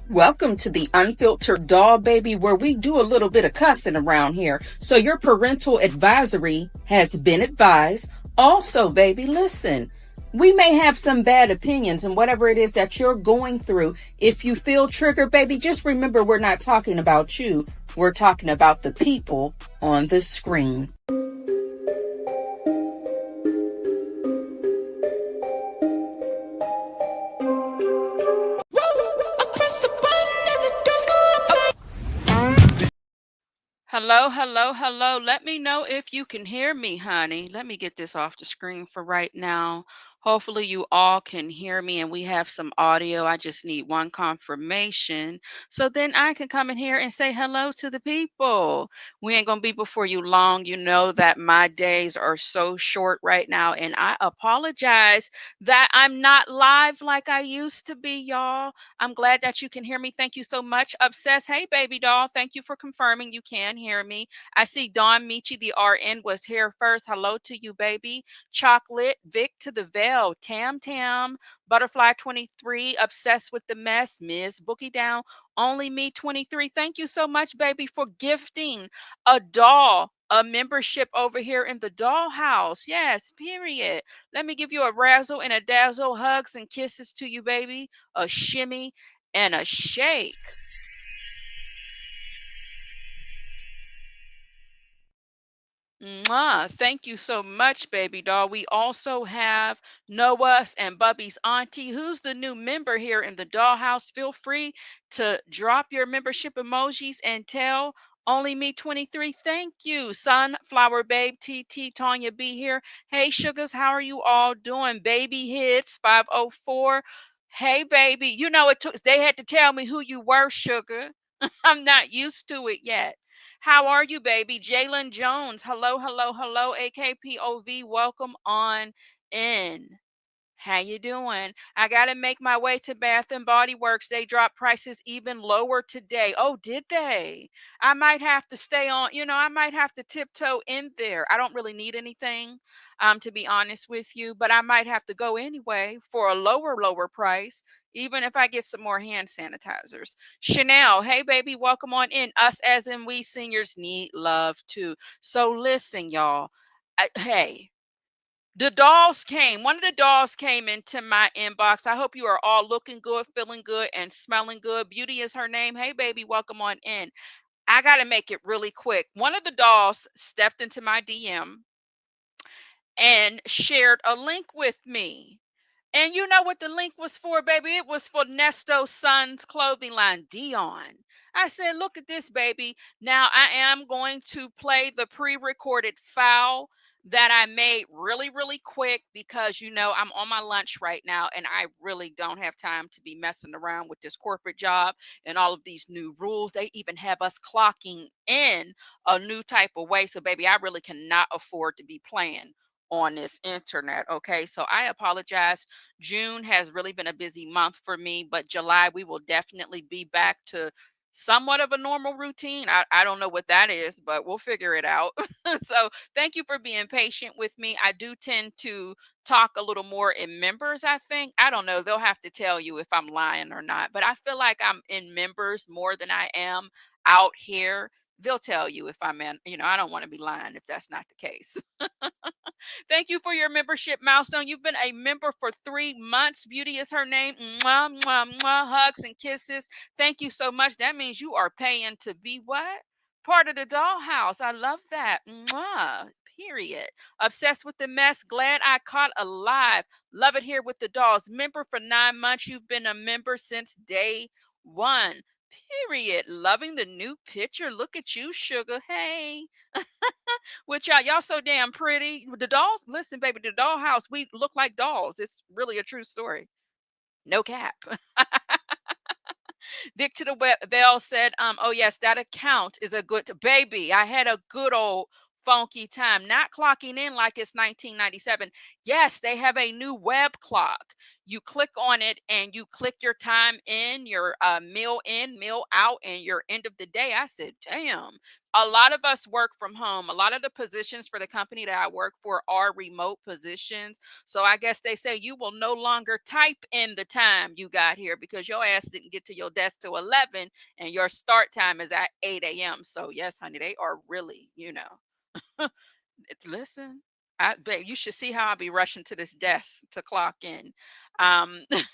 Welcome to the Unfiltered Doll, baby, where we do a little bit of cussing around here. So your parental advisory has been advised. Also, baby, listen, we may have some bad opinions and whatever it is that you're going through. If you feel triggered, baby, just remember we're not talking about you. We're talking about the people on the screen. Hello, hello, hello. Let me know if you can hear me, honey. Let me get this off the screen for right now. Hopefully you all can hear me and we have some audio. I just need one confirmation. So then I can come in here and say hello to the people. We ain't going to be before you long. You know that my days are so short right now. And I apologize that I'm not live like I used to be, y'all. I'm glad that you can hear me. Thank you so much. Obsessed. Hey, baby doll. Thank you for confirming you can hear me. I see Dawn Michi, the RN, was here first. Hello to you, baby. Chocolate, Vic to the Veil, Tam Tam, Butterfly 23, Obsessed with the Mess, Ms. Bookie Down, Only Me 23. Thank you so much, baby, for gifting a doll, a membership over here in the Dollhouse. Yes, period. Let me give you a razzle and a dazzle, hugs and kisses to you, baby, a shimmy and a shake. Mwah. Thank you so much, baby doll. We also have Noah's and Bubby's auntie, who's the new member here in the Dollhouse. Feel free to drop your membership emojis and tell Only Me 23. Thank you. Sunflower Babe, TT, Tanya B here. Hey, sugars, how are you all doing? Baby Hits 504. Hey, baby. You know, they had to tell me who you were, sugar. I'm not used to it yet. How are you, baby? Jalen Jones. Hello, hello, hello. AKPOV. Welcome on in. How you doing? I gotta make my way to Bath and Body Works. They dropped prices even lower today. Oh, did they? I might have to stay on, I might have to tiptoe in there. I don't really need anything, to be honest with you, but I might have to go anyway for a lower price, even if I get some more hand sanitizers. Chanel, hey baby, welcome on in. Us as in we seniors need love too. So listen, y'all. Hey, the dolls came. One of the dolls came into my inbox. I hope you are all looking good, feeling good, and smelling good. Beauty is her name. Hey, baby, welcome on in. I got to make it really quick. One of the dolls stepped into my DM and shared a link with me. And you know what the link was for, baby? It was for Nesto's son's clothing line, Dion. I said, look at this, baby. Now I am going to play the pre-recorded file that I made really quick because I'm on my lunch right now and I really don't have time to be messing around with this corporate job and all of these new rules. They even have us clocking in a new type of way. So baby, I really cannot afford to be playing on this internet. Okay. So I apologize. June has really been a busy month for me, but July we will definitely be back to somewhat of a normal routine. I don't know what that is, but we'll figure it out. So thank you for being patient with me. I do tend to talk a little more in members, I think. I don't know. They'll have to tell you if I'm lying or not, but I feel like I'm in members more than I am out here. They'll tell you if I'm in, I don't want to be lying if that's not the case. Thank you for your membership milestone. You've been a member for 3 months. Beauty is her name. Mwah, mwah, mwah. Hugs and kisses. Thank you so much. That means you are paying to be what? Part of the dollhouse. I love that. Mwah. Period. Obsessed with the mess. Glad I caught alive. Love it here with the dolls. Member for 9 months. You've been a member since day one. Period. Loving the new picture. Look at you, sugar. Hey. Which y'all so damn pretty. The dolls, listen, baby, the dollhouse, we look like dolls. It's really a true story. No cap. Dick to the Bell said, oh yes, that account is a good baby. I had a good old funky time, not clocking in like it's 1997. Yes, they have a new web clock. You click on it and you click your time in, meal out, and your end of the day. I said, damn. A lot of us work from home. A lot of the positions for the company that I work for are remote positions. So I guess they say you will no longer type in the time you got here because your ass didn't get to your desk till 11 and your start time is at 8 a.m. So yes, honey, they are really, listen, babe, you should see how I be rushing to this desk to clock in.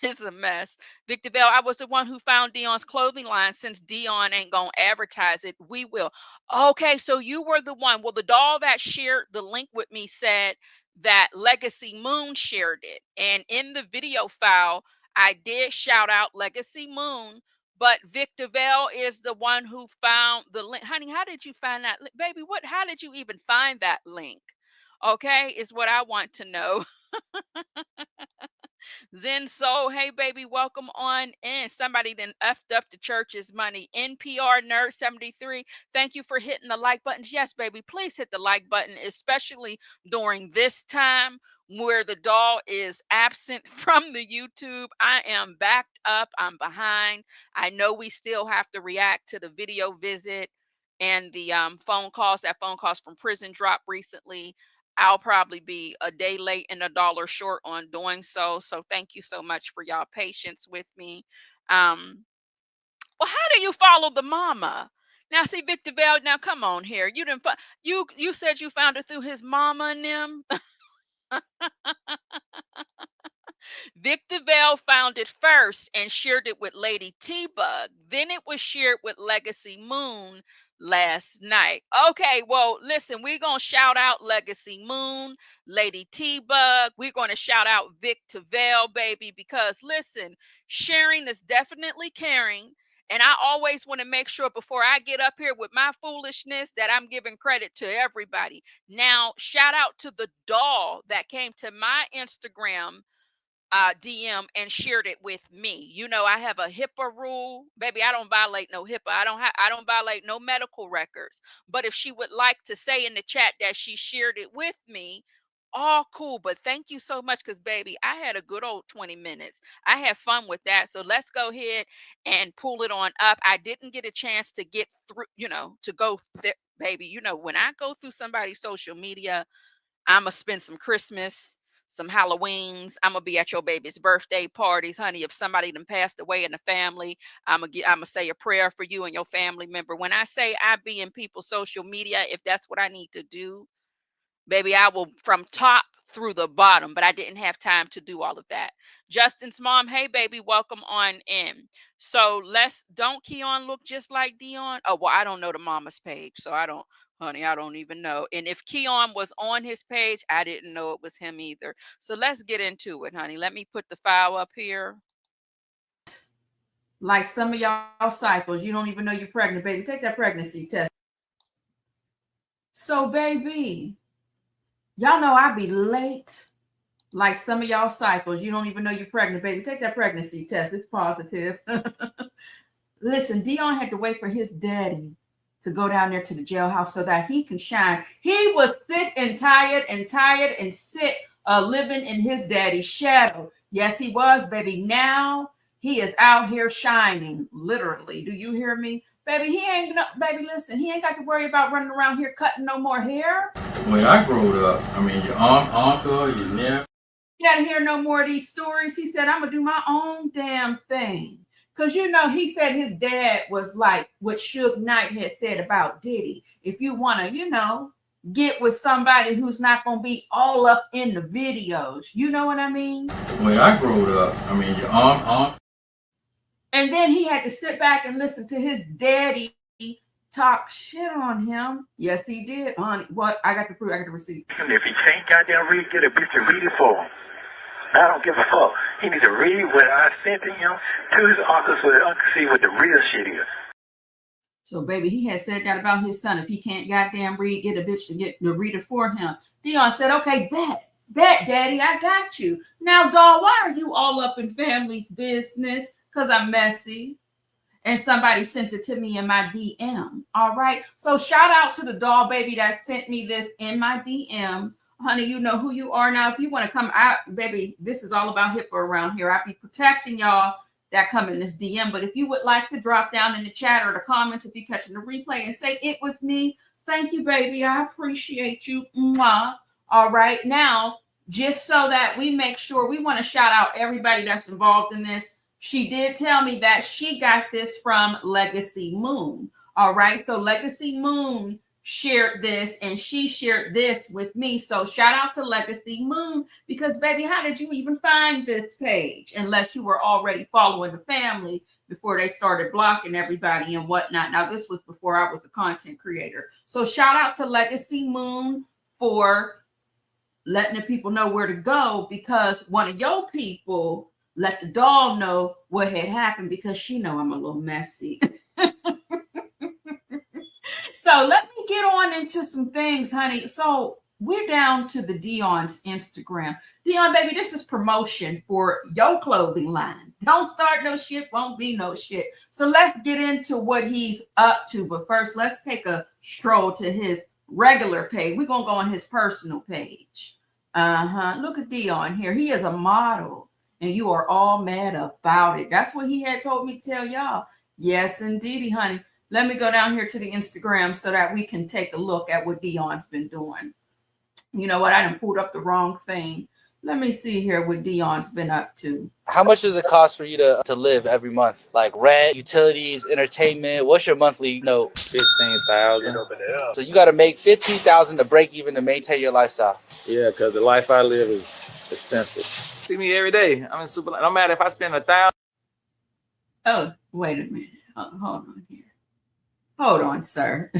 It's a mess. Victor Bell, I was the one who found Dion's clothing line. Since Dion ain't gonna advertise it, we will. Okay, so you were the one. Well, the doll that shared the link with me said that Legacy Moon shared it, and in the video file, I did shout out Legacy Moon. But Victor Vale is the one who found the link. Honey, how did you find that baby? How did you even find that link? Okay, is what I want to know. Zen Soul, hey baby, welcome on in. Somebody then effed up the church's money. NPR Nerd 73, thank you for hitting the like buttons. Yes, baby, please hit the like button, especially during this time where the doll is absent from the YouTube. I am backed up, I'm behind. I know we still have to react to the video visit and the phone calls. That phone calls from prison dropped recently. I'll probably be a day late and $1 short on doing so. So thank you so much for y'all patience with me. Well, how do you follow the mama? Now, see, Victor Bell. Now, come on here. You didn't. You said you found it through his mama and them. Victor Vale found it first and shared it with Lady T Bug. Then it was shared with Legacy Moon last night. Okay, well, listen, we're going to shout out Legacy Moon, Lady T Bug. We're going to shout out Victor Vale, baby, because listen, sharing is definitely caring. And I always want to make sure before I get up here with my foolishness that I'm giving credit to everybody. Now, shout out to the doll that came to my Instagram DM and shared it with me. You know, I have a HIPAA rule, baby. I don't violate no HIPAA. I don't violate no medical records. But if she would like to say in the chat that she shared it with me, all cool. But thank you so much, because baby, I had a good old 20 minutes. I had fun with that. So let's go ahead and pull it on up. I didn't get a chance to get through, to go baby. When I go through somebody's social media, I'ma spend some Christmas, some Halloweens. I'm gonna be at your baby's birthday parties, honey. If somebody done passed away in the family, I'm gonna say a prayer for you and your family member. When I say I be in people's social media, if that's what I need to do, baby, I will from top through the bottom, but I didn't have time to do all of that. Justin's mom, hey baby, welcome on in. So don't Keon look just like Dion? Oh, well, I don't know the mama's page, so honey, I don't even know. And if Keon was on his page, I didn't know it was him either. So let's get into it, honey. Let me put the file up here. Like some of y'all cycles, you don't even know you're pregnant, baby. Take that pregnancy test. So, baby, y'all know I be late. Like some of y'all cycles, you don't even know you're pregnant, baby. Take that pregnancy test. It's positive. Listen, Dion had to wait for his daddy to go down there to the jailhouse so that he can shine. He was sick and tired and sick of living in his daddy's shadow. Yes, he was, baby. Now he is out here shining, literally. Do you hear me? Baby, baby, listen, he ain't got to worry about running around here cutting no more hair. When I growed up, I mean, your aunt, uncle, your nephew. You got to hear no more of these stories. He said, I'm going to do my own damn thing. Because, he said his dad was like what Suge Knight had said about Diddy. If you want to, get with somebody who's not going to be all up in the videos. You know what I mean? When I growed up, I mean, your aunt. And then he had to sit back and listen to his daddy talk shit on him. Yes, he did. Honey, what? I got the proof. I got the receipt. And if he can't goddamn read, get a bitch to read it for him. I don't give a fuck. He needs to read what I sent to him to his uncle so that uncle see what the real shit is. So, baby, he had said that about his son. If he can't goddamn read, get a bitch to read it for him. Dion said, okay, bet, daddy, I got you. Now, doll, why are you all up in family's business? Because I'm messy. and somebody sent it to me in my DM. All right. So shout out to the doll baby that sent me this in my DM. Honey, you know who you are now. If you want to come out, baby, this is all about HIPAA around here. I be protecting y'all that come in this DM. But if you would like to drop down in the chat or the comments, if you're catching the replay, and say it was me, thank you, baby. I appreciate you. Mwah. All right. Now, just so that we make sure, we want to shout out everybody that's involved in this. She did tell me that she got this from Legacy Moon. All right. So Legacy Moon shared this, and she shared this with me. So shout out to Legacy Moon, because baby, how did you even find this page unless you were already following the family before they started blocking everybody and whatnot? Now, this was before I was a content creator. So shout out to Legacy Moon for letting the people know where to go, because one of your people let the doll know what had happened, because she know I'm a little messy. So let me get on into some things, honey. So we're down to the Dion's Instagram. Dion, baby, this is promotion for your clothing line. Don't start no shit, won't be no shit. So let's get into what he's up to. But first, let's take a stroll to his regular page. We're going to go on his personal page. Look at Dion here. He is a model, and you are all mad about it. That's what he had told me to tell y'all. Yes, indeedy, honey. Let me go down here to the Instagram so that we can take a look at what Dion's been doing. You know what? I done pulled up the wrong thing. Let me see here what Dion's been up to. How much does it cost for you to live every month? Like rent, utilities, entertainment? What's your monthly note? 15,000. So you got to make 15,000 to break even to maintain your lifestyle. Yeah, because the life I live is expensive. See me every day. I'm in super. No matter if I spend 1,000. Oh, wait a minute. Hold on here. Hold on, sir.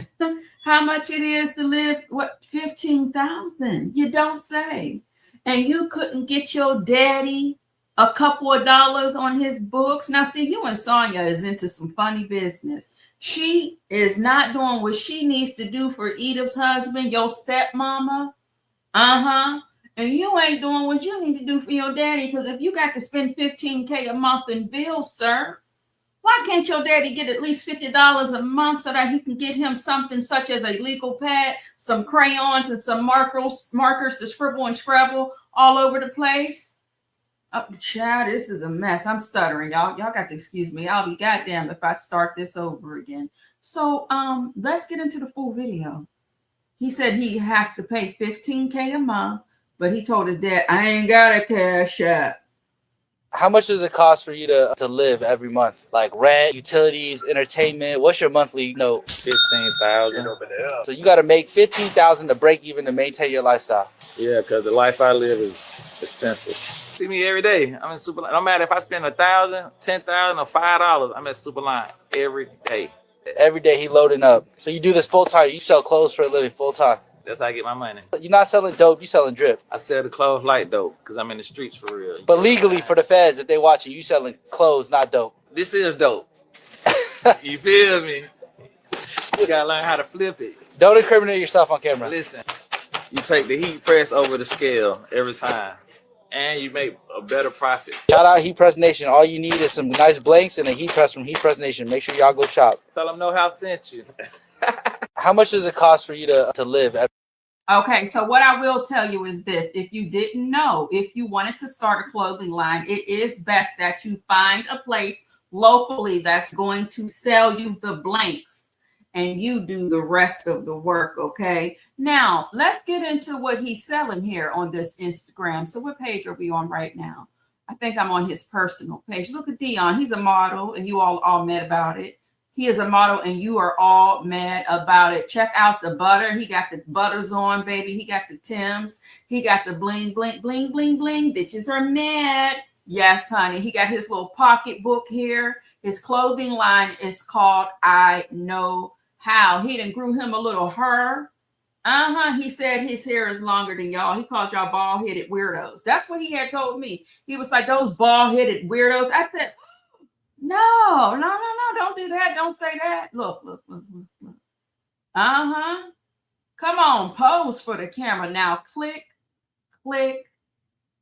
How much it is to live? What, 15,000? You don't say. And you couldn't get your daddy a couple of dollars on his books? Now, see, you and Sonya is into some funny business. She is not doing what she needs to do for Edith's husband, your stepmama. And you ain't doing what you need to do for your daddy, because if you got to spend $15K a month in bills, sir, why can't your daddy get at least $50 a month so that he can get him something such as a legal pad, some crayons, and some markers to scribble and scrabble all over the place? Oh, child, this is a mess. I'm stuttering, y'all. Y'all got to excuse me. I'll be goddamn if I start this over again. So let's get into the full video. He said he has to pay $15K a month, but he told his dad, I ain't got a cash app. How much does it cost for you to live every month? Like rent, utilities, entertainment? What's your monthly note? 15,000. So you got to make 15,000 to break even to maintain your lifestyle. Yeah, because the life I live is expensive. See me every day. I'm in super. No matter if I spend 1,000, 10,000, or $5, I'm at Superline every day. Every day he loading up. So you do this full time. You sell clothes for a living full time. That's how I get my money. You're not selling dope. You selling drip. I sell the clothes like dope because I'm in the streets for real. But legally for the feds, if they watch you selling clothes, not dope. This is dope. You feel me? You gotta learn how to flip it. Don't incriminate yourself on camera. Listen, you take the heat press over the scale every time, and you make a better profit. Shout out Heat Press Nation. All you need is some nice blanks and a heat press from Heat Press Nation. Make sure y'all go shop. Tell them No House sent you. How much does it cost for you to live? Okay, so what I will tell you is this. If you didn't know, if you wanted to start a clothing line, it is best that you find a place locally that's going to sell you the blanks and you do the rest of the work, okay? Now, let's get into what he's selling here on this Instagram. So what page are we on right now? I think I'm on his personal page. Look at Dion. He's a model, and you all mad about it. He is a model, and you are all mad about it. Check out the butter. He got the butters on, baby. He got the Tims. He got the bling, bling, bling, bling, bling. Bitches are mad. Yes, honey. He got his little pocketbook here. His clothing line is called I Know How. He done grew him a little hair. He said his hair is longer than y'all. He called y'all bald-headed weirdos. That's what he had told me. He was like, those bald-headed weirdos. I said, no, don't do that. Don't say that. Look. Come on, pose for the camera. Now click,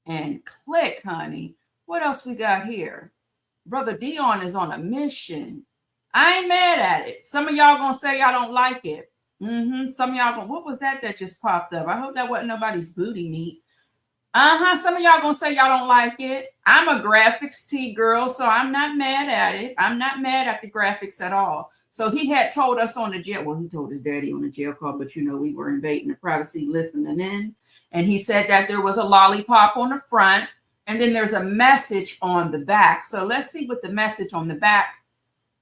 and click, honey. What else we got here? Brother Dion is on a mission. I ain't mad at it. Some of y'all gonna say y'all don't like it. Some of y'all gonna, what was that just popped up? I hope that wasn't nobody's booty meat. Some of y'all gonna say y'all don't like it. I'm a graphics tee girl, so I'm not mad at it. I'm not mad at the graphics at all. So he had told us on the jail, well, he told his daddy on the jail call, but you know, we were invading the privacy listening in. And he said that there was a lollipop on the front, and then there's a message on the back. So let's see what the message on the back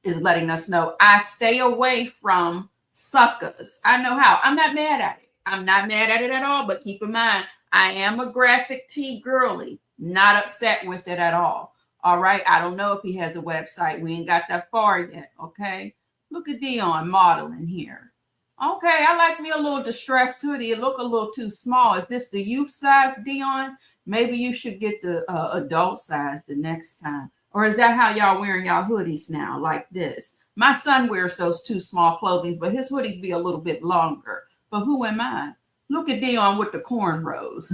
is letting us know. I stay away from suckers. I know how. I'm not mad at it. I'm not mad at it at all, but keep in mind, I am a graphic tee girly, not upset with it at all. All right. I don't know if he has a website. We ain't got that far yet. Okay. Look at Dion modeling here. Okay. I like me a little distressed hoodie. It look a little too small. Is this the youth size, Dion? Maybe you should get the adult size the next time. Or is that how y'all wearing y'all hoodies now, like this? My son wears those too small clothing, but his hoodies be a little bit longer. But who am I? Look at Dion with the cornrows.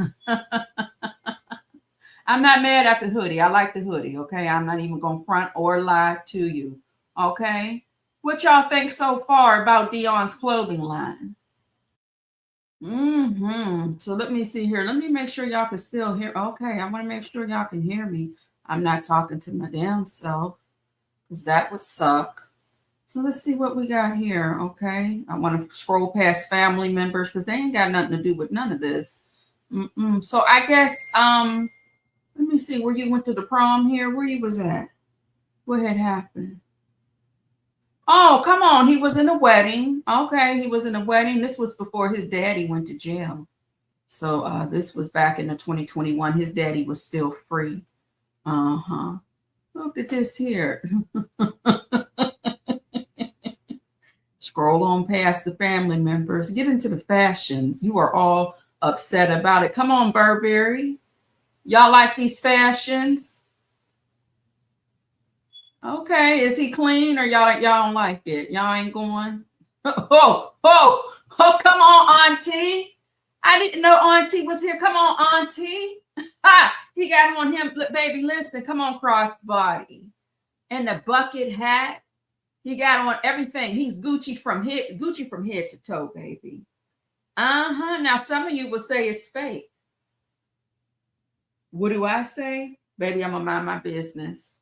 I'm not mad at the hoodie. I like the hoodie, okay? I'm not even going to front or lie to you, okay? What y'all think so far about Dion's clothing line? So let me see here. Let me make sure y'all can still hear. Okay, I want to make sure y'all can hear me. I'm not talking to my damn self because that would suck. So let's see what we got here, okay? I want to scroll past family members because they ain't got nothing to do with none of this. So I guess, let me see where you went to the prom here. Where you was at? What had happened? Oh, come on. He was in a wedding. Okay, he was in a wedding. This was before his daddy went to jail. So this was back in the 2021. His daddy was still free. Look at this here. Scroll on past the family members. Get into the fashions. You are all upset about it. Come on, Burberry. Y'all like these fashions? Okay. Is he clean or y'all don't like it? Y'all ain't going? Oh, come on, Auntie. I didn't know Auntie was here. Come on, Auntie. He got on him. Baby, listen. Come on, crossbody. And the bucket hat. He got on everything. He's Gucci from head to toe, baby. Now some of you will say it's fake. What do I say? Baby, I'm gonna mind my business.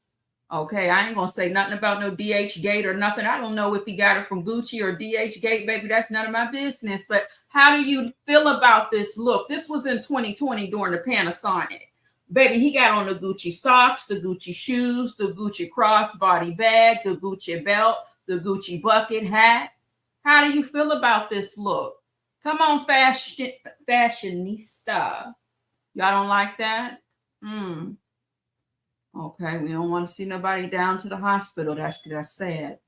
Okay, I ain't gonna say nothing about no DH Gate or nothing. I don't know if he got it from Gucci or DH Gate, baby. That's none of my business. But how do you feel about this look? This was in 2020 during the Panasonic. Baby, he got on the Gucci socks, the Gucci shoes, the Gucci crossbody bag, the Gucci belt, the Gucci bucket hat. How do you feel about this look? Come on, fashionista. Y'all don't like that? Okay, we don't want to see nobody down to the hospital. That's sad.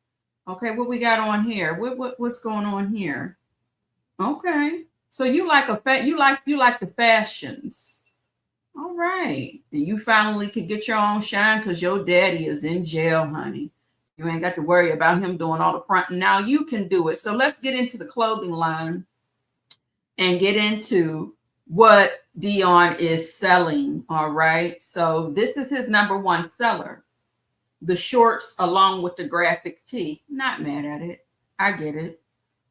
Okay, what we got on here? What's going on here? Okay, so you like you like the fashions. All right. And you finally could get your own shine because your daddy is in jail, honey. You ain't got to worry about him doing all the fronting. Now you can do it. So let's get into the clothing line and get into what Dion is selling. All right. So this is his #1 seller. The shorts along with the graphic tee. Not mad at it. I get it.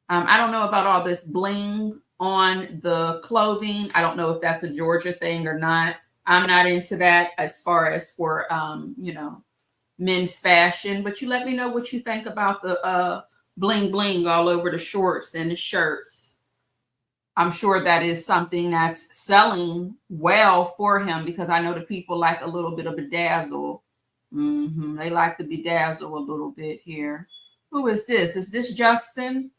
I don't know about all this bling on the clothing. I don't know if that's a Georgia thing or not. I'm not into that as far as for men's fashion, but you let me know what you think about the bling bling all over the shorts and the shirts. I'm sure that is something that's selling well for him because I know the people like a little bit of bedazzle. They like to bedazzle a little bit here. Who is this? Is this Justin?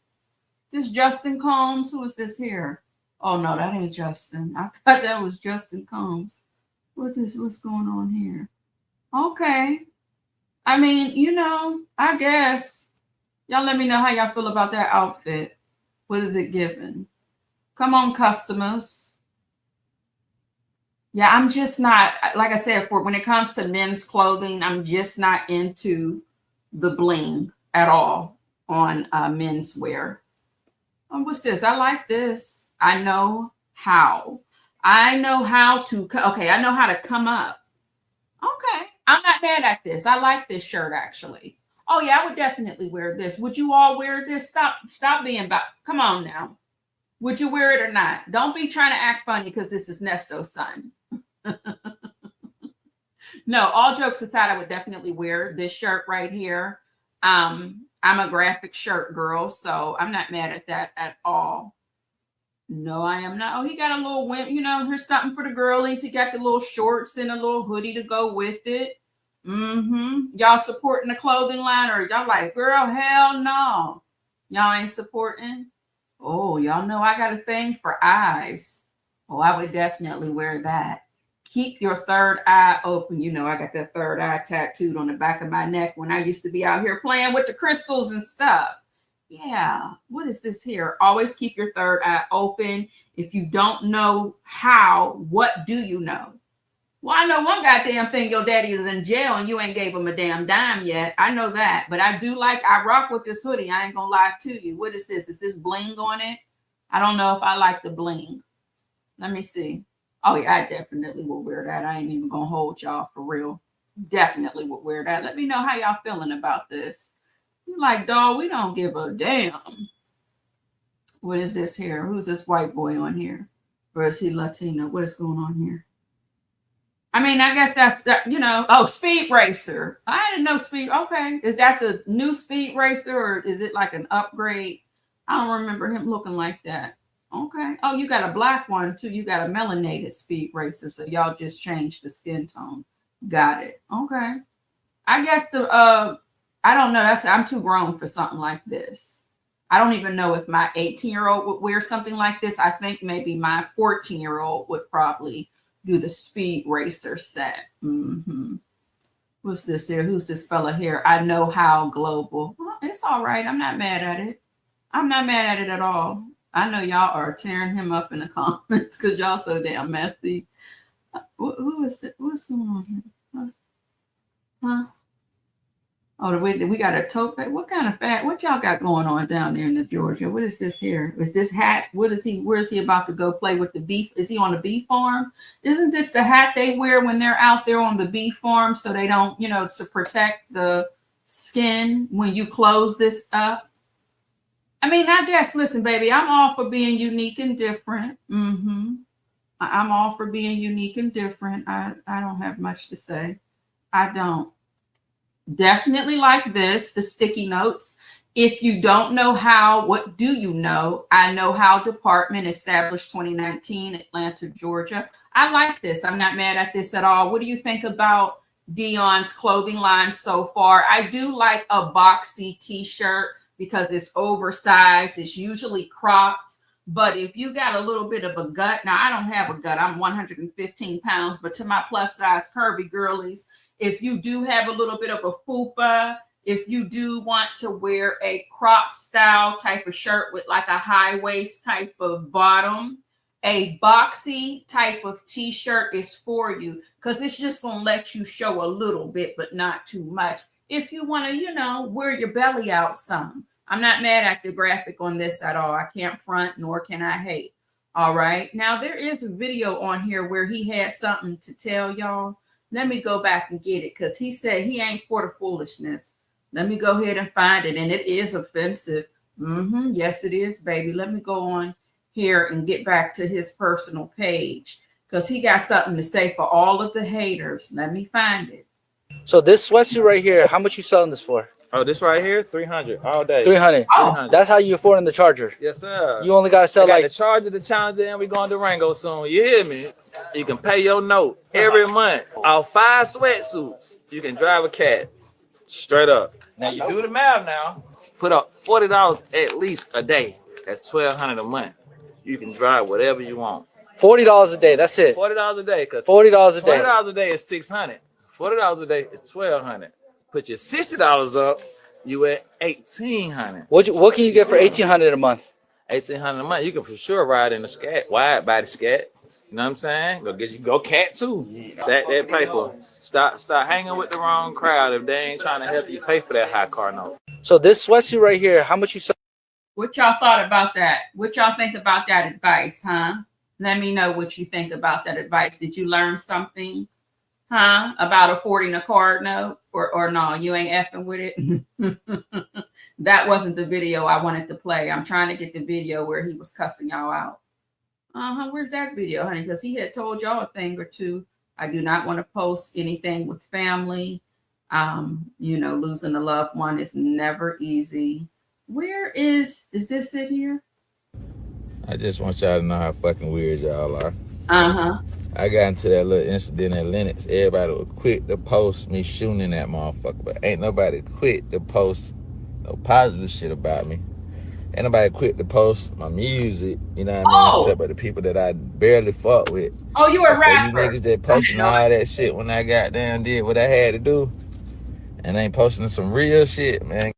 This Justin Combs? Who is this here? Oh no, that ain't Justin. I thought that was Justin Combs. What's going on here? Okay. I mean, I guess. Y'all let me know how y'all feel about that outfit. What is it giving? Come on, customers. Yeah, I'm just not, like I said, when it comes to men's clothing, I'm just not into the bling at all on menswear. Oh, what's this? I like this. I know how. I know how to come up. Okay. I'm not mad at this. I like this shirt, actually. Oh yeah, I would definitely wear this. Would you all wear this? Stop being about. Come on now. Would you wear it or not? Don't be trying to act funny because this is Nesto's son. No, all jokes aside, I would definitely wear this shirt right here. I'm a graphic shirt girl, so I'm not mad at that at all. No, I am not. Oh, he got a little wimp, you know, here's something for the girlies. He got the little shorts and a little hoodie to go with it. Y'all supporting the clothing line, or y'all like, girl, hell no. Y'all ain't supporting? Oh, y'all know I got a thing for eyes. Oh, I would definitely wear that. Keep your third eye open. You know, I got that third eye tattooed on the back of my neck when I used to be out here playing with the crystals and stuff. Yeah. What is this here? Always keep your third eye open. If you don't know how, what do you know? Well, I know one goddamn thing. Your daddy is in jail and you ain't gave him a damn dime yet. I know that. But I rock with this hoodie. I ain't gonna lie to you. What is this? Is this bling on it? I don't know if I like the bling. Let me see. Oh, yeah, I definitely will wear that. I ain't even gonna hold y'all for real. Definitely would wear that. Let me know how y'all feeling about this. You're like, dog, we don't give a damn. What is this here? Who's this white boy on here? Or is he Latino? What is going on here? I mean, I guess that's that, you know. Oh, Speed Racer. I didn't know Speed. Okay. Is that the new Speed Racer or is it like an upgrade? I don't remember him looking like that. Okay. Oh, you got a black one too. You got a melanated Speed Racer. So y'all just changed the skin tone. Got it. Okay. I guess I don't know. I'm too grown for something like this. I don't even know if my 18-year-old would wear something like this. I think maybe my 14-year-old would probably do the Speed Racer set. What's this here? Who's this fella here? I know how global. Well, it's all right. I'm not mad at it. I'm not mad at it at all. I know y'all are tearing him up in the comments because y'all so damn messy. Who is it? What's going on here? Huh? Oh, we got a tote bag. What kind of fat? What y'all got going on down there in the Georgia? What is this here? Is this hat? What is he? Where is he about to go play with the beef? Is he on the bee farm? Isn't this the hat they wear when they're out there on the bee farm so they don't, you know, to protect the skin when you close this up? I mean, I guess, listen, baby, I'm all for being unique and different. I'm all for being unique and different. I don't have much to say. I don't. Definitely like this, the sticky notes. If you don't know how, what do you know? I know how department established 2019, Atlanta, Georgia. I like this. I'm not mad at this at all. What do you think about Dion's clothing line so far? I do like a boxy t-shirt because it's oversized. It's usually cropped. But if you got a little bit of a gut, now I don't have a gut. I'm 115 pounds, but to my plus size curvy girlies, if you do have a little bit of a fupa, if you do want to wear a crop style type of shirt with like a high waist type of bottom, a boxy type of t-shirt is for you because it's just going to let you show a little bit, but not too much. If you want to, you know, wear your belly out some. I'm not mad at the graphic on this at all. I can't front, nor can I hate. All right. Now, there is a video on here where he had something to tell y'all. Let me go back and get it because he said he ain't for the foolishness. Let me go ahead and find it. And it is offensive. Yes, it is, baby. Let me go on here and get back to his personal page because he got something to say for all of the haters. Let me find it. So this sweatsuit right here, how much you selling this for? Oh, this right here, 300 all day. 300. Oh, 300. That's how you afford in the Charger. Yes, sir. You only gotta sell I got like the Charger, the Challenger, and we going to Durango soon. You hear me? You can pay your note every month. Off 5 sweatsuits, you can drive a cat. Straight up. Now you do the math now. Put up $40 at least a day. That's $1,200 a month. You can drive whatever you want. $40 a day. That's it. $40 a day, cause $40 a day. $40 a day is $600. $40 a day is $1,200. Put your $60 up, you at $1,800. What can you get for $1,800 a month? $1,800 a month. You can for sure ride in a scat, wide body scat. You know what I'm saying? Go cat too. That paper. Stop hanging with the wrong crowd if they ain't trying to help you pay for that high car note. So this sweatsuit right here, how much you sell? What y'all thought about that? What y'all think about that advice, huh? Let me know what you think about that advice. Did you learn something? Huh? About affording a card note? Or no, you ain't effing with it? That wasn't the video I wanted to play. I'm trying to get the video where he was cussing y'all out. Where's that video, honey? Because he had told y'all a thing or two. I do not want to post anything with family. Losing a loved one is never easy. Where is this it here? I just want y'all to know how fucking weird y'all are. Uh-huh. I got into that little incident at Lennox. Everybody was quick to post me shooting that motherfucker, but ain't nobody quick to post no positive shit about me. Ain't nobody quick to post my music, you know what I mean? Except for the people that I barely fuck with. Oh, you a For rapper. you niggas that posting all that shit when I got down did what I had to do and ain't posting some real shit, man.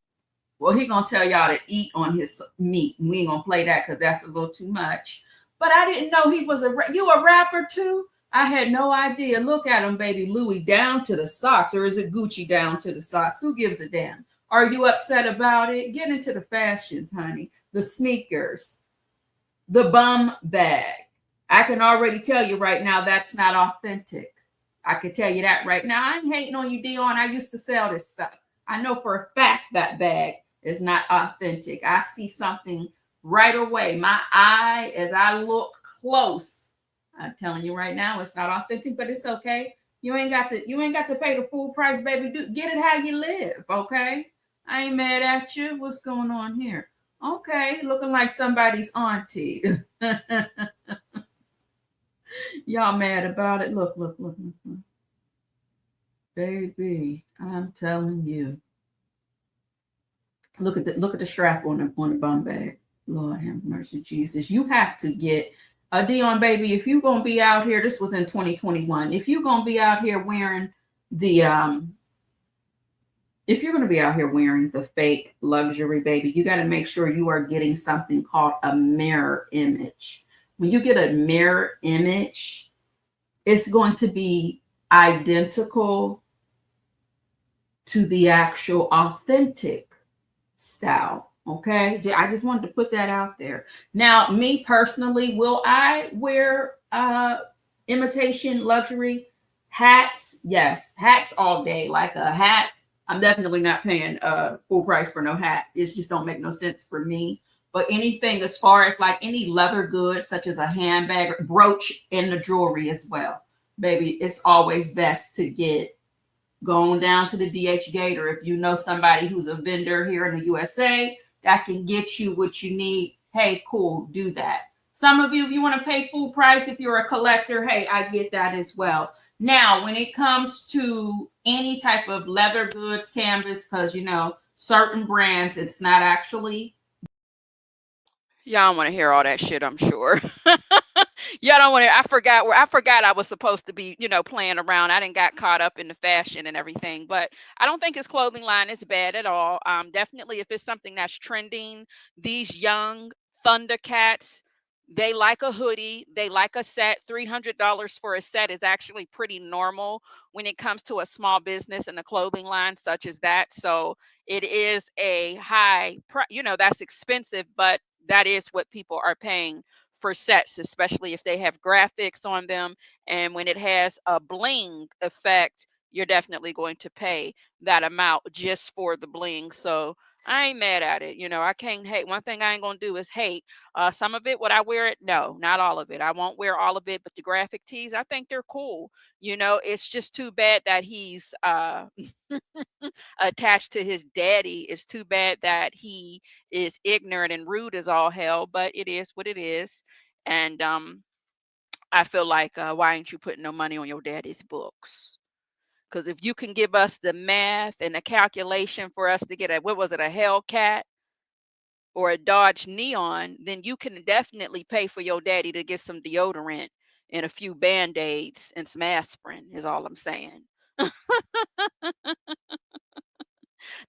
Well, he gonna tell y'all to eat on his meat. We ain't gonna play that because that's a little too much. But I didn't know he was you a rapper too? I had no idea. Look at him, baby. Louis down to the socks, or is it Gucci down to the socks? Who gives a damn? Are you upset about it? Get into the fashions, honey. The sneakers, the bum bag. I can already tell you right now that's not authentic. I can tell you that right now. I ain't hating on you, Dion. I used to sell this stuff. I know for a fact that bag is not authentic. I see something right away. My eye, as I look close, I'm telling you right now, it's not authentic, but it's okay. You ain't got to pay the full price, baby. Get it how you live, okay? I ain't mad at you. What's going on here? Okay, looking like somebody's auntie. Y'all mad about it? Look. Baby, I'm telling you. Look at the strap on the bum bag. Lord have mercy, Jesus. You have to get Dion, baby, if you're gonna be out here, this was in 2021. If you're gonna be out here wearing the fake luxury, baby, you got to make sure you are getting something called a mirror image. When you get a mirror image, it's going to be identical to the actual authentic style. Okay, I just wanted to put that out there. Now, me personally, will I wear imitation luxury hats? Yes, hats all day. Like a hat, I'm definitely not paying full price for no hat. It just don't make no sense for me. But anything as far as like any leather goods, such as a handbag, brooch, and the jewelry as well, baby, it's always best to get going down to the DH Gator. If you know somebody who's a vendor here in the USA that can get you what you need, hey, cool, do that. Some of you, if you want to pay full price, if you're a collector, hey, I get that as well. Now, when it comes to any type of leather goods, canvas, because, certain brands, it's not actually. Y'all want to hear all that shit, I'm sure. Y'all don't want to. I forgot I was supposed to be, playing around. I didn't got caught up in the fashion and everything, but I don't think his clothing line is bad at all. Definitely, if it's something that's trending, these young Thundercats, they like a hoodie, they like a set. $300 for a set is actually pretty normal when it comes to a small business and a clothing line such as that. So it is a high, that's expensive, but that is what people are paying for sets, especially if they have graphics on them. And when it has a bling effect, you're definitely going to pay that amount just for the bling. So I ain't mad at it. I can't hate. One thing I ain't going to do is hate. Some of it, would I wear it? No, not all of it. I won't wear all of it, but the graphic tees, I think they're cool. It's just too bad that he's attached to his daddy. It's too bad that he is ignorant and rude as all hell, but it is what it is. And I feel like, why ain't you putting no money on your daddy's books? Because if you can give us the math and the calculation for us to get a Hellcat or a Dodge Neon, then you can definitely pay for your daddy to get some deodorant and a few Band-Aids and some aspirin, is all I'm saying.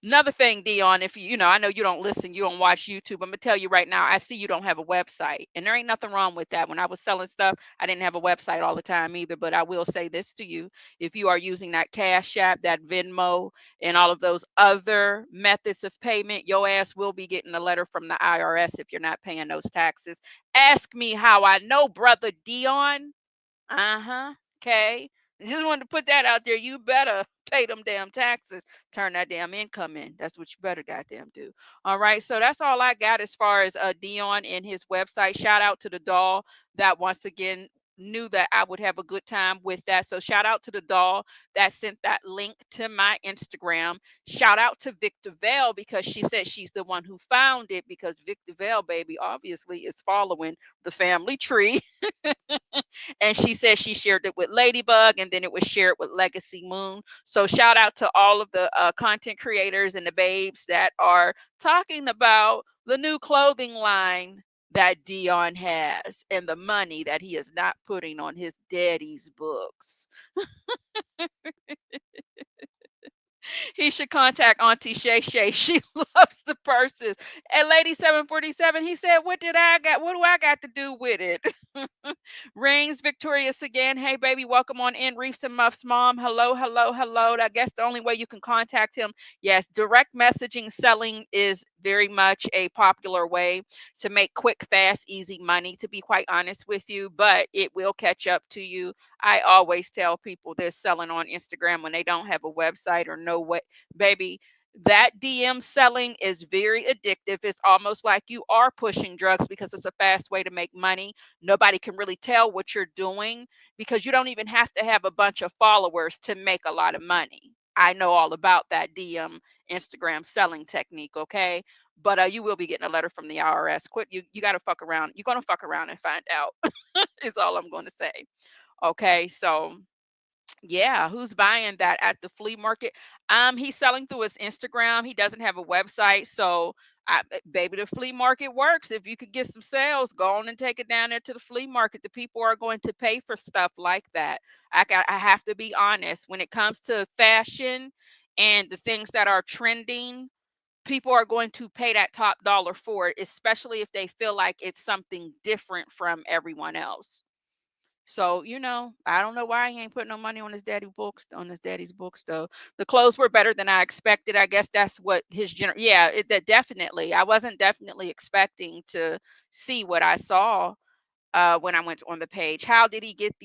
Another thing, Dion, if I know you don't listen, you don't watch YouTube. I'm gonna tell you right now, I see you don't have a website, and there ain't nothing wrong with that. When I was selling stuff, I didn't have a website all the time either. But I will say this to you: if you are using that Cash App, that Venmo, and all of those other methods of payment, your ass will be getting a letter from the IRS if you're not paying those taxes. Ask me how I know, brother Dion. Okay. Just wanted to put that out there. You better pay them damn taxes. Turn that damn income in. That's what you better goddamn do. All right. So that's all I got as far as Dion and his website. Shout out to the doll that once again knew that I would have a good time with that. So shout out to the doll that sent that link to my Instagram. Shout out to Victor Vale because she said she's the one who found it because Victor Vale, baby, obviously is following the family tree. And she said she shared it with Ladybug and then it was shared with Legacy Moon. So shout out to all of the content creators and the babes that are talking about the new clothing line that Dion has and the money that he is not putting on his daddy's books. He should contact Auntie Shay Shay. She loves the purses. And Lady 747, he said, what did I got? What do I got to do with it? Rings victorious again. Hey, baby, welcome on in. Reefs and Muffs mom. Hello, hello, hello. I guess the only way you can contact him, yes, direct messaging selling is very much a popular way to make quick, fast, easy money, to be quite honest with you, but it will catch up to you. I always tell people they're selling on Instagram when they don't have a website or know what, baby. That DM selling is very addictive. It's almost like you are pushing drugs because it's a fast way to make money. Nobody can really tell what you're doing because you don't even have to have a bunch of followers to make a lot of money. I know all about that DM Instagram selling technique, okay? But you will be getting a letter from the IRS. Quit, you got to fuck around. You're going to fuck around and find out. Is all I'm going to say. Okay, so yeah, who's buying that at the flea market? He's selling through his Instagram. He doesn't have a website, so baby, the flea market works. If you could get some sales, go on and take it down there to the flea market. The people are going to pay for stuff like that. I have to be honest. When it comes to fashion and the things that are trending, people are going to pay that top dollar for it, especially if they feel like it's something different from everyone else. So, I don't know why he ain't putting no money on his daddy's books though. The clothes were better than I expected. I guess that's what yeah, that definitely. I wasn't definitely expecting to see what I saw when I went on the page. How did he get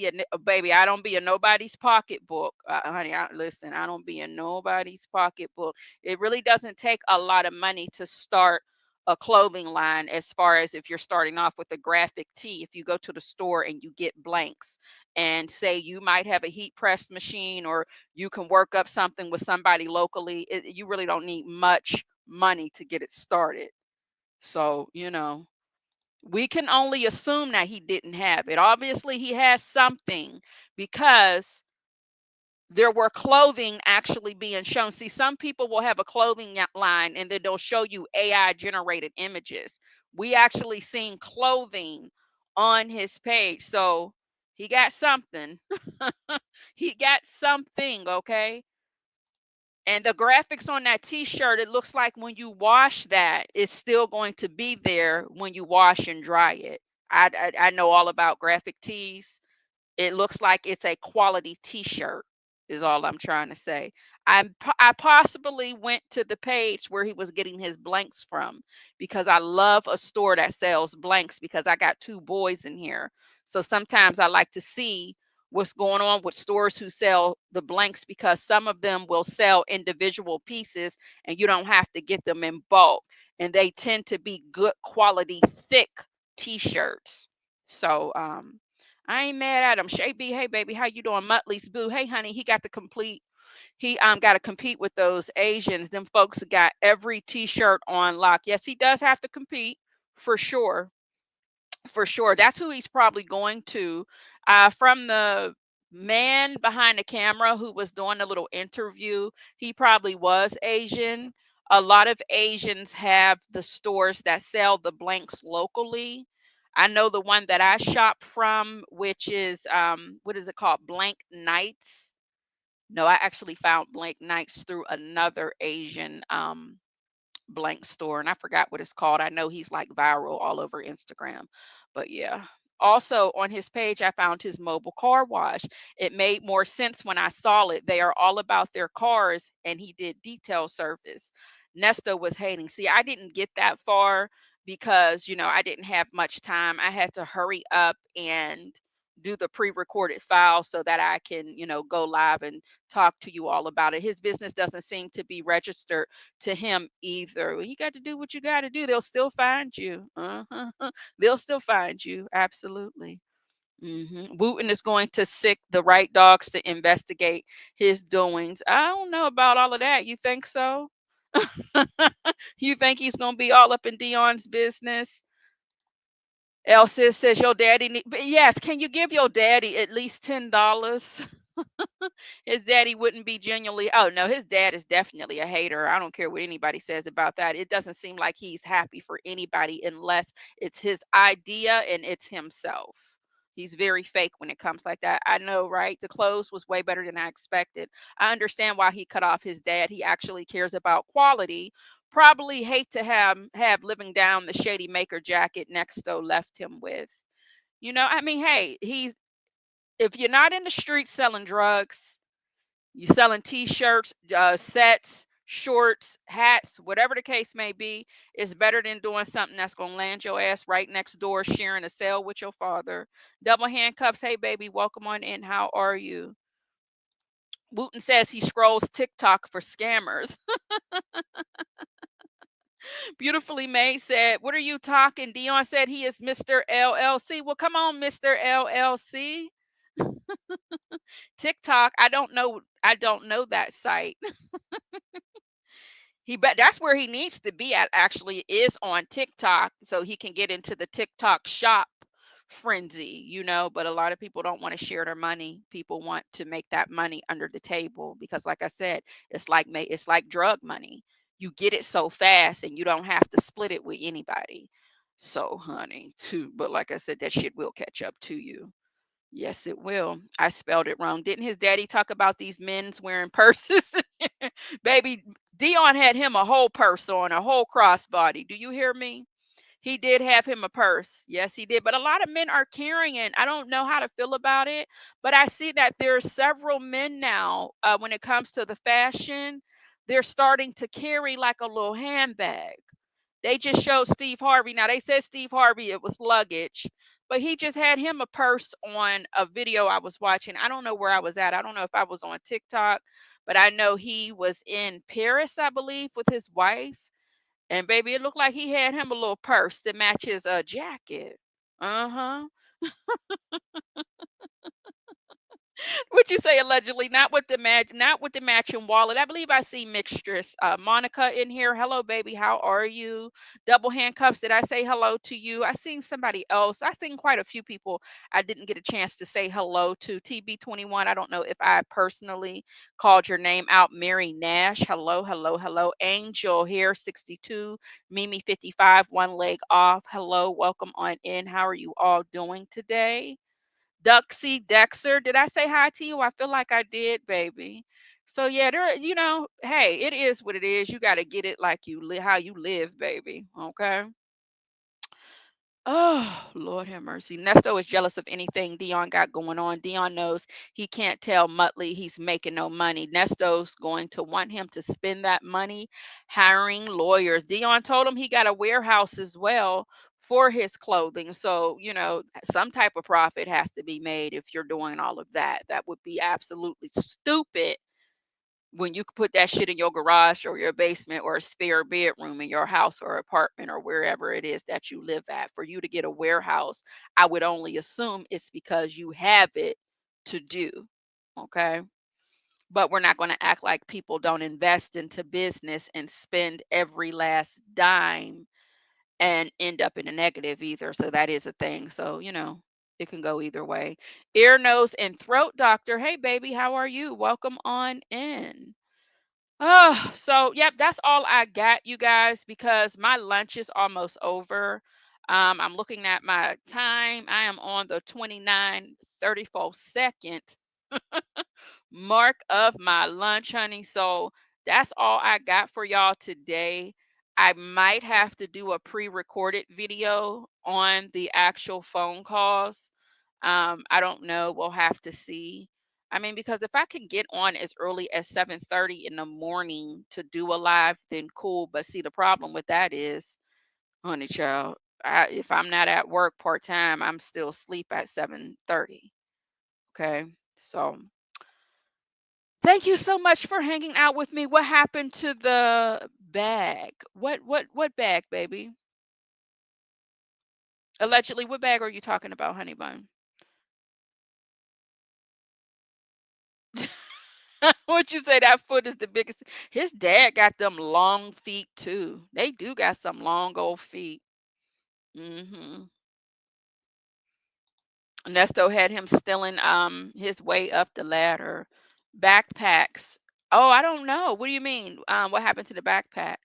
baby? I don't be in nobody's pocketbook, honey. Listen, I don't be in nobody's pocketbook. It really doesn't take a lot of money to start a clothing line. As far as if you're starting off with a graphic tee, if you go to the store and you get blanks, and say you might have a heat press machine, or you can work up something with somebody locally, you really don't need much money to get it started. So we can only assume that he didn't have it. Obviously, he has something because there were clothing actually being shown. See, some people will have a clothing line and then they'll show you AI generated images. We actually seen clothing on his page. So he got something. He got something, okay? And the graphics on that t-shirt, it looks like when you wash that, it's still going to be there when you wash and dry it. I know all about graphic tees. It looks like it's a quality t-shirt is all I'm trying to say. I possibly went to the page where he was getting his blanks from because I love a store that sells blanks because I got two boys in here. So sometimes I like to see what's going on with stores who sell the blanks because some of them will sell individual pieces and you don't have to get them in bulk, and they tend to be good quality thick t-shirts. So I ain't mad at him. Shay B, hey baby, how you doing? Muttley's boo, hey honey, he got to complete. He got to compete with those Asians. Them folks got every T-shirt on lock. Yes, he does have to compete for sure, for sure. That's who he's probably going to. From the man behind the camera who was doing a little interview, he probably was Asian. A lot of Asians have the stores that sell the blanks locally. I know the one that I shop from, which is what is it called? Blank Nights. No, I actually found Blank Nights through another Asian blank store, and I forgot what it's called. I know he's like viral all over Instagram, but yeah. Also on his page, I found his mobile car wash. It made more sense when I saw it. They are all about their cars, and he did detail service. Nesto was hating. See, I didn't get that far because I didn't have much time. I had to hurry up and do the pre-recorded file so that I can, go live and talk to you all about it. His business doesn't seem to be registered to him either. Well, you got to do what you got to do. They'll still find you. They'll still find you. Absolutely. Wooten is going to sick the right dogs to investigate his doings. I don't know about all of that. You think so? You think he's going to be all up in Dion's business? Elsa says your daddy but yes, can you give your daddy at least $10? His daddy wouldn't be genuinely, oh no, his dad is definitely a hater. I don't care what anybody says about that. It doesn't seem like he's happy for anybody unless it's his idea and it's himself. He's very fake when it comes like that. I know, right? The clothes was way better than I expected. I understand why he cut off his dad. He actually cares about quality. Probably hate to have living down the shady maker jacket Nexto left him with. I mean, hey, if you're not in the street selling drugs, you selling t-shirts, sets, shorts, hats, whatever the case may be, it's better than doing something that's going to land your ass right next door sharing a cell with your father. Double handcuffs. Hey, baby, welcome on in. How are you? Wooten says he scrolls TikTok for scammers. Beautifully Made said, what are you talking? Dion said he is Mr. LLC. Well, come on, Mr. LLC. TikTok, I don't know that site. That's where he needs to be at, actually, is on TikTok, so he can get into the TikTok shop frenzy, but a lot of people don't want to share their money. People want to make that money under the table because, like I said, it's like drug money. You get it so fast and you don't have to split it with anybody. So, honey, too, but like I said, that shit will catch up to you. Yes, it will. I spelled it wrong. Didn't his daddy talk about these men's wearing purses? Baby, Dion had him a whole purse on, a whole crossbody. Do you hear me? He did have him a purse. Yes, he did. But a lot of men are carrying it. I don't know how to feel about it, but I see that there are several men now, when it comes to the fashion, they're starting to carry like a little handbag. They just showed Steve Harvey. Now they said Steve Harvey, it was luggage, but he just had him a purse on a video I was watching. I don't know where I was at. I don't know if I was on TikTok, but I know he was in Paris, I believe, with his wife. And baby, it looked like he had him a little purse that matches a jacket. Uh-huh. Would you say allegedly? Not with the matching wallet. I believe I see mixtress. Monica in here. Hello, baby. How are you? Double handcuffs. Did I say hello to you? I seen somebody else. I seen quite a few people I didn't get a chance to say hello to. TB21. I don't know if I personally called your name out. Mary Nash. Hello, hello, hello. Angel here. 62. Mimi 55. One leg off. Hello. Welcome on in. How are you all doing today? Duxie Dexter, did I say hi to you? I feel like I did, baby. So yeah, hey, it is what it is. You got to get it like how you live, baby. Okay. Oh, Lord have mercy. Nesto is jealous of anything Dion got going on. Dion knows he can't tell Muttley he's making no money. Nesto's going to want him to spend that money hiring lawyers. Dion told him he got a warehouse as well for his clothing. So, some type of profit has to be made if you're doing all of that. That would be absolutely stupid when you could put that shit in your garage or your basement or a spare bedroom in your house or apartment or wherever it is that you live at. For you to get a warehouse, I would only assume it's because you have it to do. Okay. But we're not going to act like people don't invest into business and spend every last dime and end up in a negative either. So that is a thing. So, it can go either way. Ear, nose, and throat doctor. Hey, baby, how are you? Welcome on in. Oh, so yep, that's all I got, you guys, because my lunch is almost over. I'm looking at my time. I am on the 29:34 mark of my lunch, honey. So that's all I got for y'all today. I might have to do a pre-recorded video on the actual phone calls. I don't know. We'll have to see. I mean, because if I can get on as early as 7:30 in the morning to do a live, then cool. But see, the problem with that is, honey child, If I'm not at work part time, I'm still asleep at 7:30. Okay. So thank you so much for hanging out with me. What happened to the bag? What bag, baby? Allegedly, what bag are you talking about, honey bun? Would you say that foot is the biggest? His dad got them long feet too. They do got some long old feet. Hmm. Nesto had him stealing his way up the ladder. Backpacks. Oh, I don't know. What do you mean? What happened to the backpack?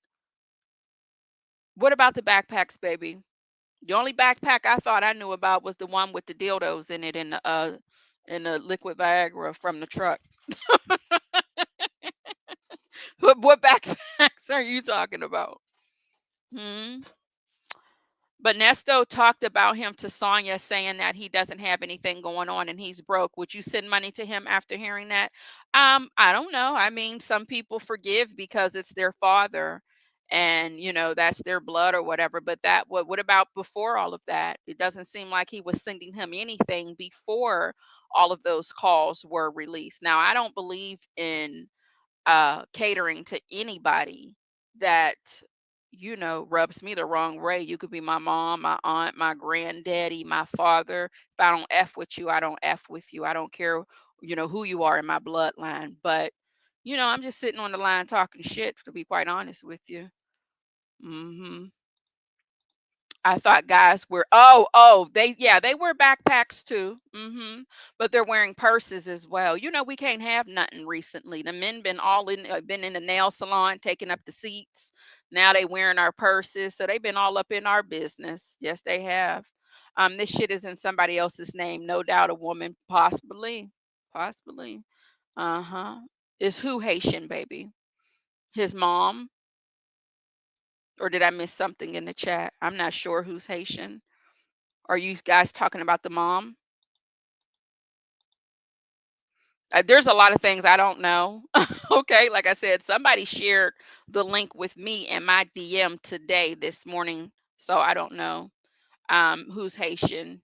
What about the backpacks, baby? The only backpack I thought I knew about was the one with the dildos in it in the liquid Viagra from the truck. What backpacks are you talking about? Hmm. But Nesto talked about him to Sonya, saying that he doesn't have anything going on and he's broke. Would you send money to him after hearing that? I don't know. I mean, some people forgive because it's their father and that's their blood or whatever. But what about before all of that? It doesn't seem like he was sending him anything before all of those calls were released. Now, I don't believe in catering to anybody that rubs me the wrong way. You could be my mom, my aunt, my granddaddy, my father. If I don't f with you, I don't f with you. I don't care who you are in my bloodline. But I'm just sitting on the line talking shit, to be quite honest with you. Hmm. I thought guys were they wear backpacks too. But they're wearing purses as well. We can't have nothing recently. The men been in the nail salon taking up the seats. Now they wearing our purses. So they've been all up in our business. Yes, they have. This shit is in somebody else's name, no doubt a woman, possibly. Possibly. Uh-huh. Is who Haitian, baby? His mom? Or did I miss something in the chat? I'm not sure who's Haitian. Are you guys talking about the mom? There's a lot of things I don't know. Okay, like I said, somebody shared the link with me in my DM today, this morning. So I don't know who's Haitian.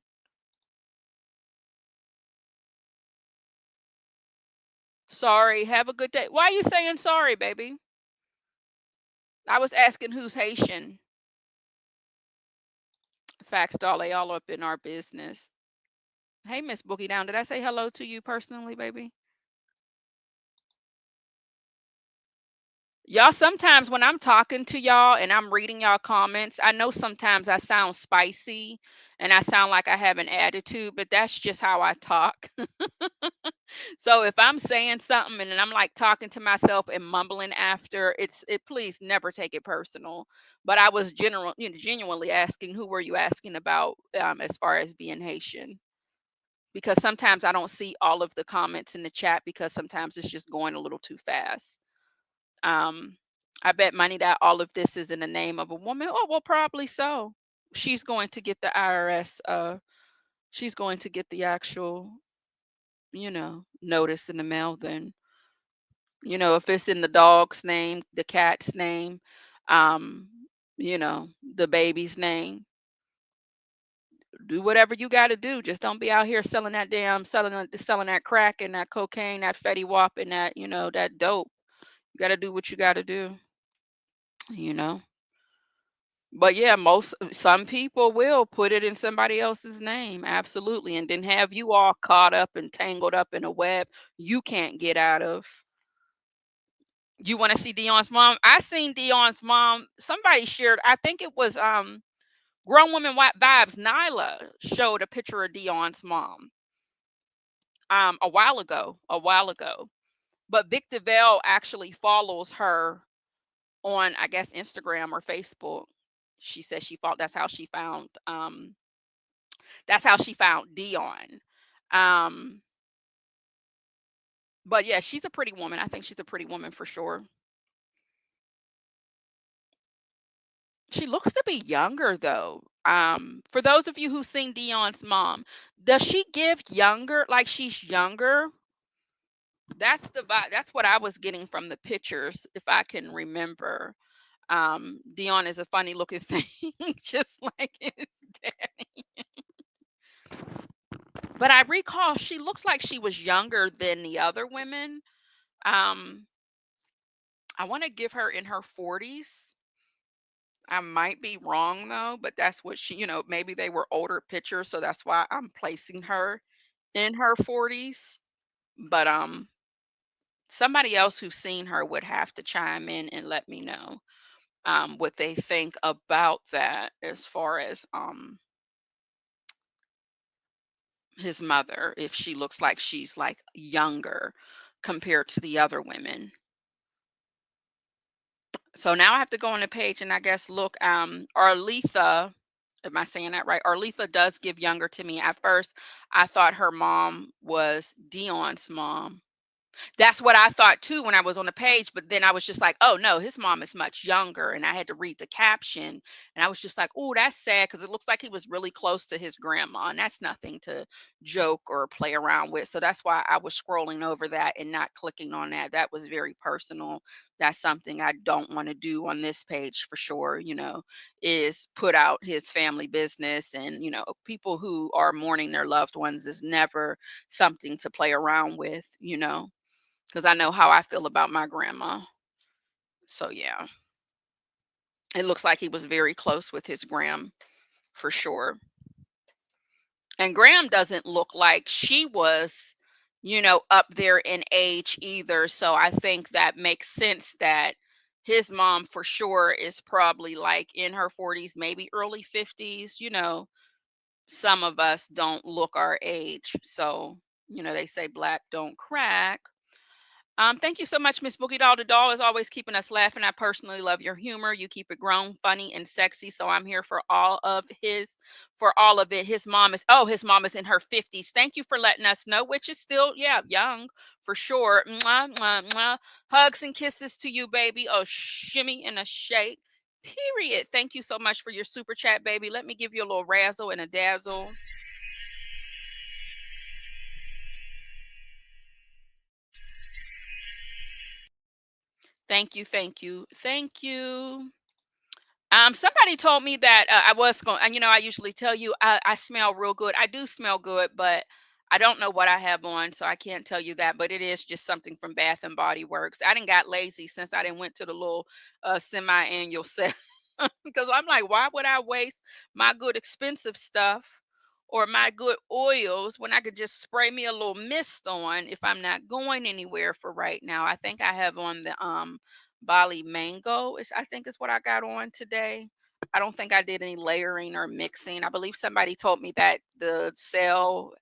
Sorry. Have a good day. Why are you saying sorry, baby? I was asking who's Haitian. Facts, doll. They all up in our business. Hey, Miss Boogie Down. Did I say hello to you personally, baby? Y'all, sometimes when I'm talking to y'all and I'm reading y'all comments, I know sometimes I sound spicy and I sound like I have an attitude, but that's just how I talk. So if I'm saying something and then I'm like talking to myself and mumbling after, please never take it personal. But I was genuinely asking, who were you asking about as far as being Haitian? Because sometimes I don't see all of the comments in the chat because sometimes it's just going a little too fast. Um, I bet money that all of this is in the name of a woman. Oh, well, probably so. She's going to get the IRS. She's going to get the actual, notice in the mail. Then, if it's in the dog's name, the cat's name, um, the baby's name, do whatever you got to do. Just don't be out here selling selling that crack and that cocaine, that Fetty Wap, and that that dope. You got to do what you got to do. You know. But yeah, some people will put it in somebody else's name, absolutely, and then have you all caught up and tangled up in a web you can't get out of. You want to see Dion's mom? I seen Dion's mom. Somebody shared. I think it was Grown Woman White Vibes. Nyla showed a picture of Dion's mom a while ago. A while ago. But Vic DeVille actually follows her on, I guess, Instagram or Facebook. She says she thought that's how she found Dion. Um, but yeah, she's a pretty woman. I think she's a pretty woman for sure. She looks to be younger though. For those of you who've seen Dion's mom, does she give younger, like she's younger? That's the vibe. That's what I was getting from the pictures, if I can remember. Dion is a funny looking thing, just like his daddy. But I recall she looks like she was younger than the other women. Um, I want to give her in her 40s. I might be wrong though, but that's what she, maybe they were older pictures, so that's why I'm placing her in her 40s. But somebody else who's seen her would have to chime in and let me know what they think about that as far as his mother, if she looks like she's like younger compared to the other women. So now I have to go on the page and I guess look, Arletha, am I saying that right? Arletha does give younger to me. At first, I thought her mom was Dion's mom. That's what I thought too when I was on the page, but then I was just like, "Oh no, his mom is much younger." And I had to read the caption, and I was just like, "Oh, that's sad," because it looks like he was really close to his grandma, and that's nothing to joke or play around with. So that's why I was scrolling over that and not clicking on that. That was very personal. That's something I don't want to do on this page for sure, is put out his family business, and people who are mourning their loved ones is never something to play around with, because I know how I feel about my grandma. So yeah, it looks like he was very close with his Gram for sure. And Graham doesn't look like she was, up there in age either. So I think that makes sense that his mom for sure is probably like in her 40s, maybe early 50s. Some of us don't look our age. So, they say black don't crack. Thank you so much, Miss Boogie Doll. The doll is always keeping us laughing. I personally love your humor. You keep it grown, funny, and sexy. So I'm here for all of it. His mom is in her 50s. Thank you for letting us know, which is still, yeah, young for sure. Mwah, mwah, mwah. Hugs and kisses to you, baby. Oh, shimmy and a shake. Period. Thank you so much for your super chat, baby. Let me give you a little razzle and a dazzle. Thank you, thank you, thank you. Somebody told me that I was going, and I usually tell you I smell real good. I do smell good, but I don't know what I have on, so I can't tell you that. But it is just something from Bath and Body Works. I didn't got lazy since I didn't went to the little semi-annual sale because I'm like, why would I waste my good expensive stuff or my good oils when I could just spray me a little mist on if I'm not going anywhere for right now? I think I have on the Bali Mango is I think is what I got on today. I don't think I did any layering or mixing. I believe somebody told me that the sale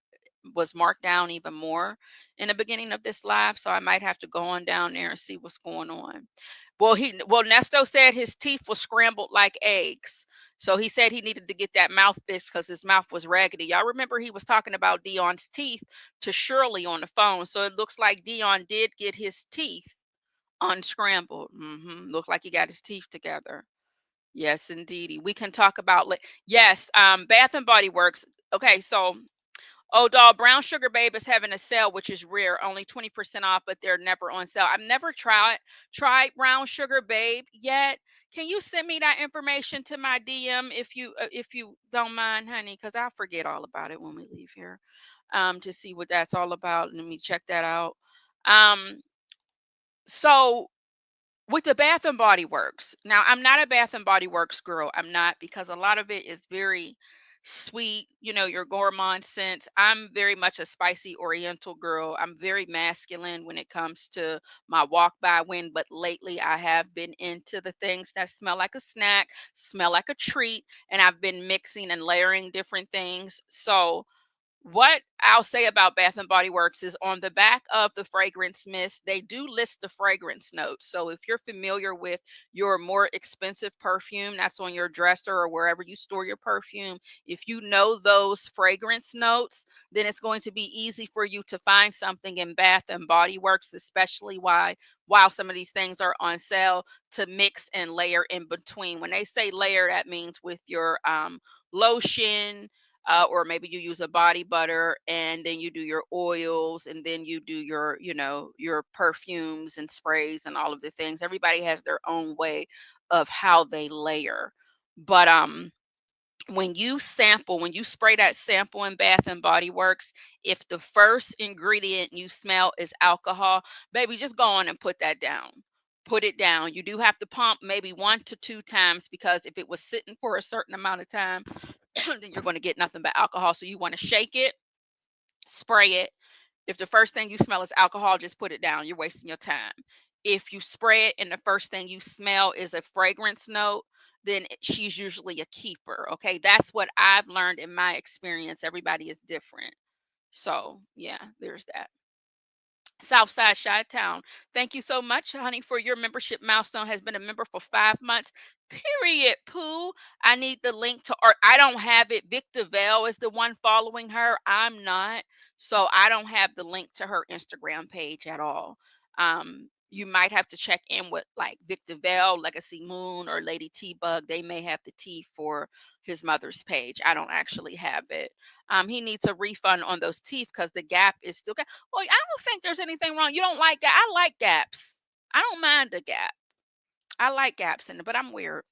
was marked down even more in the beginning of this live, so I might have to go on down there and see what's going on. Well, Nesto said his teeth were scrambled like eggs. So he said he needed to get that mouth fixed because his mouth was raggedy. Y'all remember he was talking about Dion's teeth to Shirley on the phone. So it looks like Dion did get his teeth unscrambled. Look like he got his teeth together. Yes, indeedy. We can talk about yes, Bath and Body Works. Okay, so doll, Brown Sugar Babe is having a sale, which is rare, only 20% off, but they're never on sale. I've never tried Brown Sugar Babe yet. Can you send me that information to my DM if you don't mind, honey? Because I'll forget all about it when we leave here. To see what that's all about. Let me check that out. So with the Bath and Body Works. Now, I'm not a Bath and Body Works girl. I'm not, because a lot of it is very sweet, your gourmand scents. I'm very much a spicy oriental girl. I'm very masculine when it comes to my walk by wind, but lately I have been into the things that smell like a snack, smell like a treat, and I've been mixing and layering different things. So what I'll say about Bath and Body Works is on the back of the fragrance mist, they do list the fragrance notes. So if you're familiar with your more expensive perfume that's on your dresser or wherever you store your perfume, if you know those fragrance notes, then it's going to be easy for you to find something in Bath and Body Works, especially while some of these things are on sale, to mix and layer in between. When they say layer, that means with your lotion, or maybe you use a body butter, and then you do your oils, and then you do your, your perfumes and sprays and all of the things. Everybody has their own way of how they layer. But when you spray that sample in Bath and Body Works, if the first ingredient you smell is alcohol, baby, just go on and put that down. Put it down. You do have to pump maybe 1 to 2 times, because if it was sitting for a certain amount of time, then you're going to get nothing but alcohol. So you want to shake it, spray it. If the first thing you smell is alcohol, just put it down. You're wasting your time. If you spray it and the first thing you smell is a fragrance note, then she's usually a keeper. Okay. That's what I've learned in my experience. Everybody is different. So, yeah, there's that. Southside Chi-Town. Thank you so much, honey, for your membership milestone. Has been a member for 5 months. Period. Pooh. I need the link to, or I don't have it. Victor Vale is the one following her. I'm not. So I don't have the link to her Instagram page at all. You might have to check in with like Victor Vale, Legacy Moon, or Lady T Bug. They may have the T for his mother's page. I don't actually have it. He needs a refund on those teeth because the gap is still got. Well, I don't think there's anything wrong. You don't like that? I like gaps. I don't mind the gap. I like gaps in it, but I'm weird.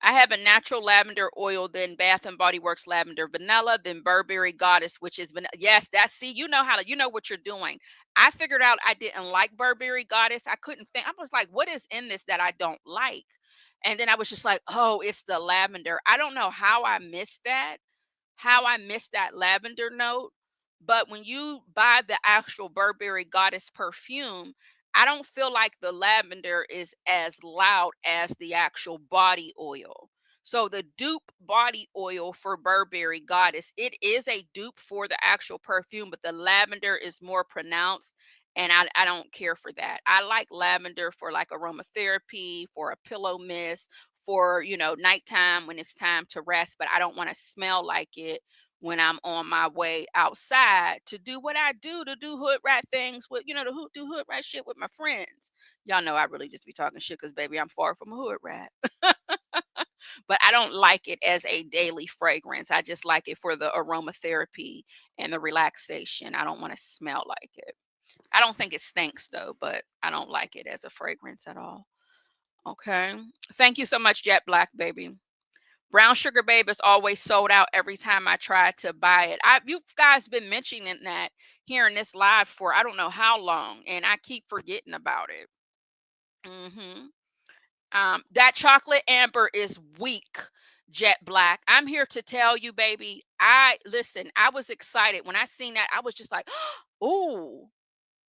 I have a natural lavender oil, then Bath and Body Works lavender vanilla, then Burberry Goddess, which is vanilla. Yes, that's, see, you know what you're doing. I figured out I didn't like Burberry Goddess. I couldn't think. I was like, what is in this that I don't like? And then I was just like, oh, it's the lavender. I don't know how I missed that lavender note. But when you buy the actual Burberry Goddess perfume, I don't feel like the lavender is as loud as the actual body oil. So the dupe body oil for Burberry Goddess, it is a dupe for the actual perfume, but the lavender is more pronounced. And I don't care for that. I like lavender for like aromatherapy, for a pillow mist, for, nighttime when it's time to rest, but I don't want to smell like it when I'm on my way outside to do what I do, to do hood rat things with, to do hood rat shit with my friends. Y'all know I really just be talking shit because, baby, I'm far from a hood rat. But I don't like it as a daily fragrance. I just like it for the aromatherapy and the relaxation. I don't want to smell like it. I don't think it stinks though, but I don't like it as a fragrance at all. Okay. Thank you so much, Jet Black, baby. Brown Sugar Babe is always sold out every time I try to buy it. You guys been mentioning that here in this live for I don't know how long, and I keep forgetting about it. That chocolate amber is weak, Jet Black. I'm here to tell you, baby. Listen. I was excited when I seen that. I was just like, ooh,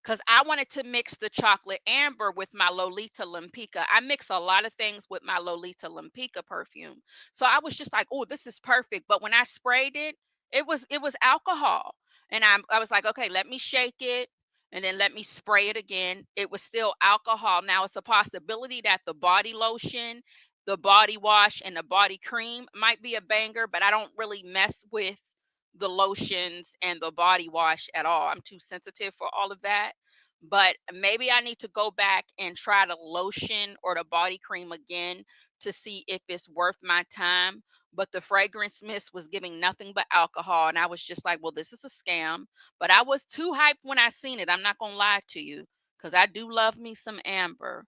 because I wanted to mix the chocolate amber with my Lolita Limpica. I mix a lot of things with my Lolita Limpica perfume. So I was just like, oh, this is perfect. But when I sprayed it, it was alcohol. And I was like, okay, let me shake it and then let me spray it again. It was still alcohol. Now it's a possibility that the body lotion, the body wash, and the body cream might be a banger, but I don't really mess with the lotions and the body wash at all. I'm too sensitive for all of that. But maybe I need to go back and try the lotion or the body cream again to see if it's worth my time. But the fragrance mist was giving nothing but alcohol. And I was just like, well, this is a scam. But I was too hyped when I seen it. I'm not going to lie to you because I do love me some amber.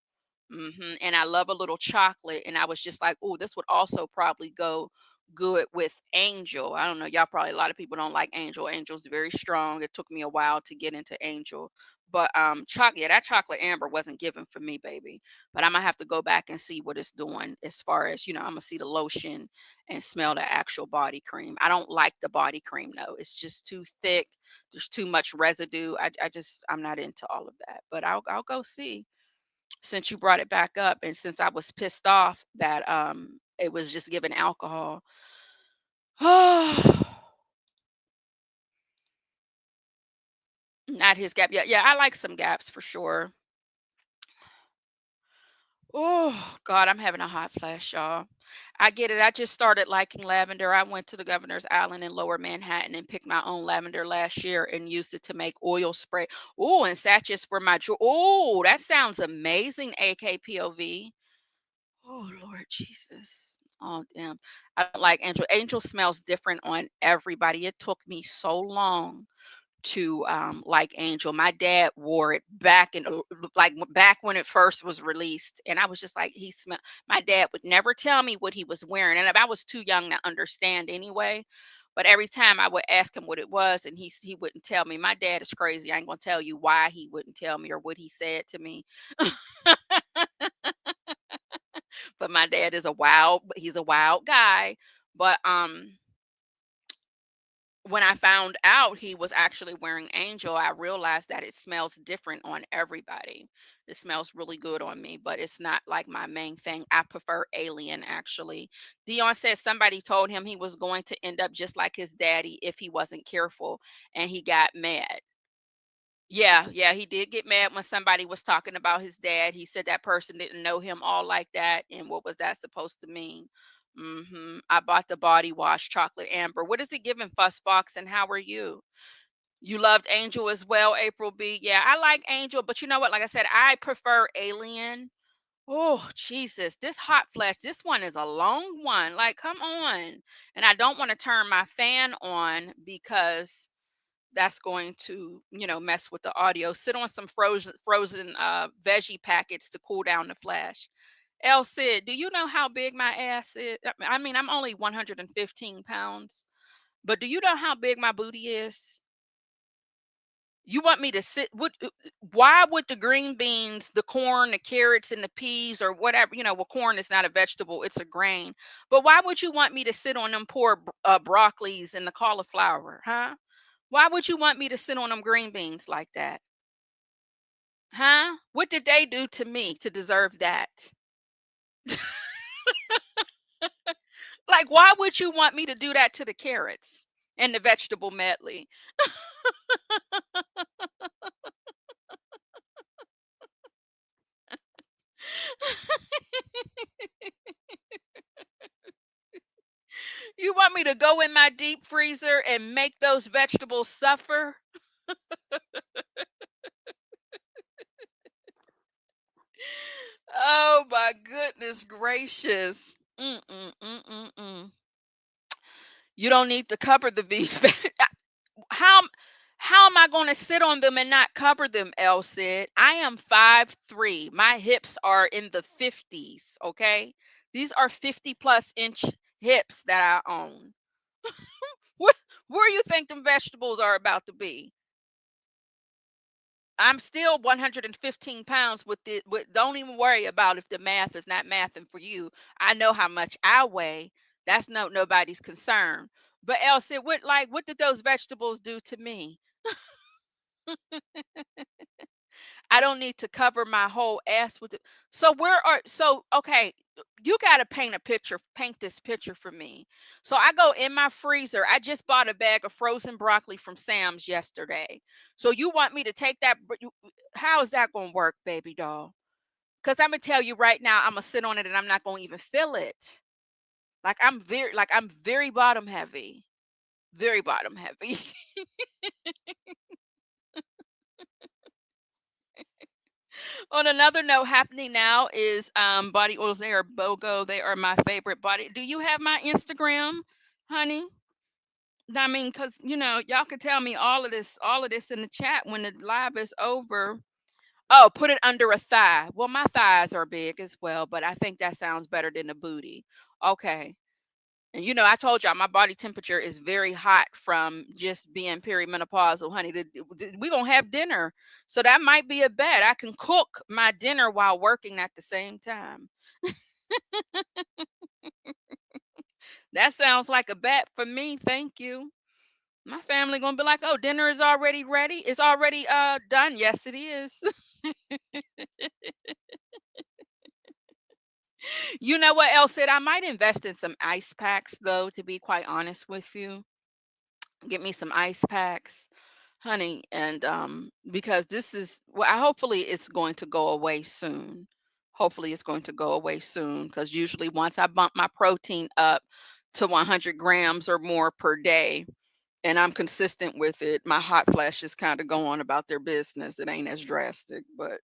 And I love a little chocolate. And I was just like, oh, this would also probably go good with Angel. I don't know. Y'all probably, a lot of people don't like Angel. Angel's very strong. It took me a while to get into Angel. But chocolate, yeah, that chocolate amber wasn't given for me, baby. But I'm gonna have to go back and see what it's doing as far as, I'm gonna see the lotion and smell the actual body cream. I don't like the body cream though. It's just too thick. There's too much residue. I'm not into all of that. But I'll go see, since you brought it back up, and since I was pissed off that it was just given alcohol. Not his gap. Yeah, yeah, I like some gaps for sure. Oh God, I'm having a hot flash, y'all. I get it. I just started liking lavender. I went to the Governor's Island in Lower Manhattan and picked my own lavender last year and used it to make oil spray. Oh, and sachets for my jewelry. Oh, that sounds amazing, AKPOV. Oh Lord Lord Jesus. Oh damn. I don't like Angel. Angel smells different on everybody. It took me so long to like Angel. My dad wore it back in back when it first was released, and I was just like, he smelled. My dad would never tell me what he was wearing, and I was too young to understand anyway. But every time I would ask him what it was, and he wouldn't tell me. My dad is crazy. I ain't gonna tell you why he wouldn't tell me or what he said to me. But my dad is he's a wild guy. But when I found out he was actually wearing Angel, I realized that it smells different on everybody. It smells really good on me, but it's not like my main thing. I prefer Alien actually. Dion says somebody told him he was going to end up just like his daddy if he wasn't careful, and he got mad. Yeah, yeah, he did get mad when somebody was talking about his dad. He said that person didn't know him all like that, and what was that supposed to mean? I bought the body wash, chocolate amber. What is it giving, Fussbox? And how are you? You loved Angel as well, April B. Yeah, I like Angel, but you know what? Like I said, I prefer Alien. Oh, Jesus. This hot flash, this one is a long one. Like, come on. And I don't want to turn my fan on because that's going to, mess with the audio. Sit on some frozen veggie packets to cool down the flash. El Cid, do you know how big my ass is? I mean, I'm only 115 pounds, but do you know how big my booty is? You want me to sit? Why would the green beans, the corn, the carrots, and the peas, or whatever, well, corn is not a vegetable, it's a grain. But why would you want me to sit on them poor broccolis and the cauliflower, huh? Why would you want me to sit on them green beans like that? Huh? What did they do to me to deserve that? Like, why would you want me to do that to the carrots and the vegetable medley? You want me to go in my deep freezer and make those vegetables suffer? Oh my goodness gracious. Mm-mm-mm-mm-mm. You don't need to cover the beef. how how am I going to sit on them and not cover them, El Cid? I am 5'3". My hips are in the 50s, okay? These are 50+ inch hips that I own. Where, where you think them vegetables are about to be? I'm still 115 pounds don't even worry about if the math is not mathing for you. I know how much I weigh. That's nobody's concern. But Elsie, what did those vegetables do to me? I don't need to cover my whole ass with it. So okay, you gotta paint this picture for me. So I go in my freezer. I just bought a bag of frozen broccoli from Sam's yesterday. So you want me to take that? How is that gonna work, baby doll? Because I'm gonna tell you right now, I'm gonna sit on it and I'm not gonna even feel it. I'm very bottom heavy. Very bottom heavy. On another note, happening now is body oils. They are BOGO. They are my favorite body. Do you have my Instagram, honey? I mean, because y'all can tell me all of this in the chat when the live is over. Oh, put it under a thigh. Well, my thighs are big as well, but I think that sounds better than a booty. Okay. And I told y'all my body temperature is very hot from just being perimenopausal, honey. We're gonna have dinner. So that might be a bet. I can cook my dinner while working at the same time. That sounds like a bet for me. Thank you. My family gonna be like, oh, dinner is already ready. It's already done. Yes, it is. You know what else said? I might invest in some ice packs though, to be quite honest with you. Get me some ice packs, honey, and because this is well, hopefully it's going to go away soon. Hopefully it's going to go away soon because usually once I bump my protein up to 100 grams or more per day, and I'm consistent with it, my hot flashes kind of go on about their business. It ain't as drastic, but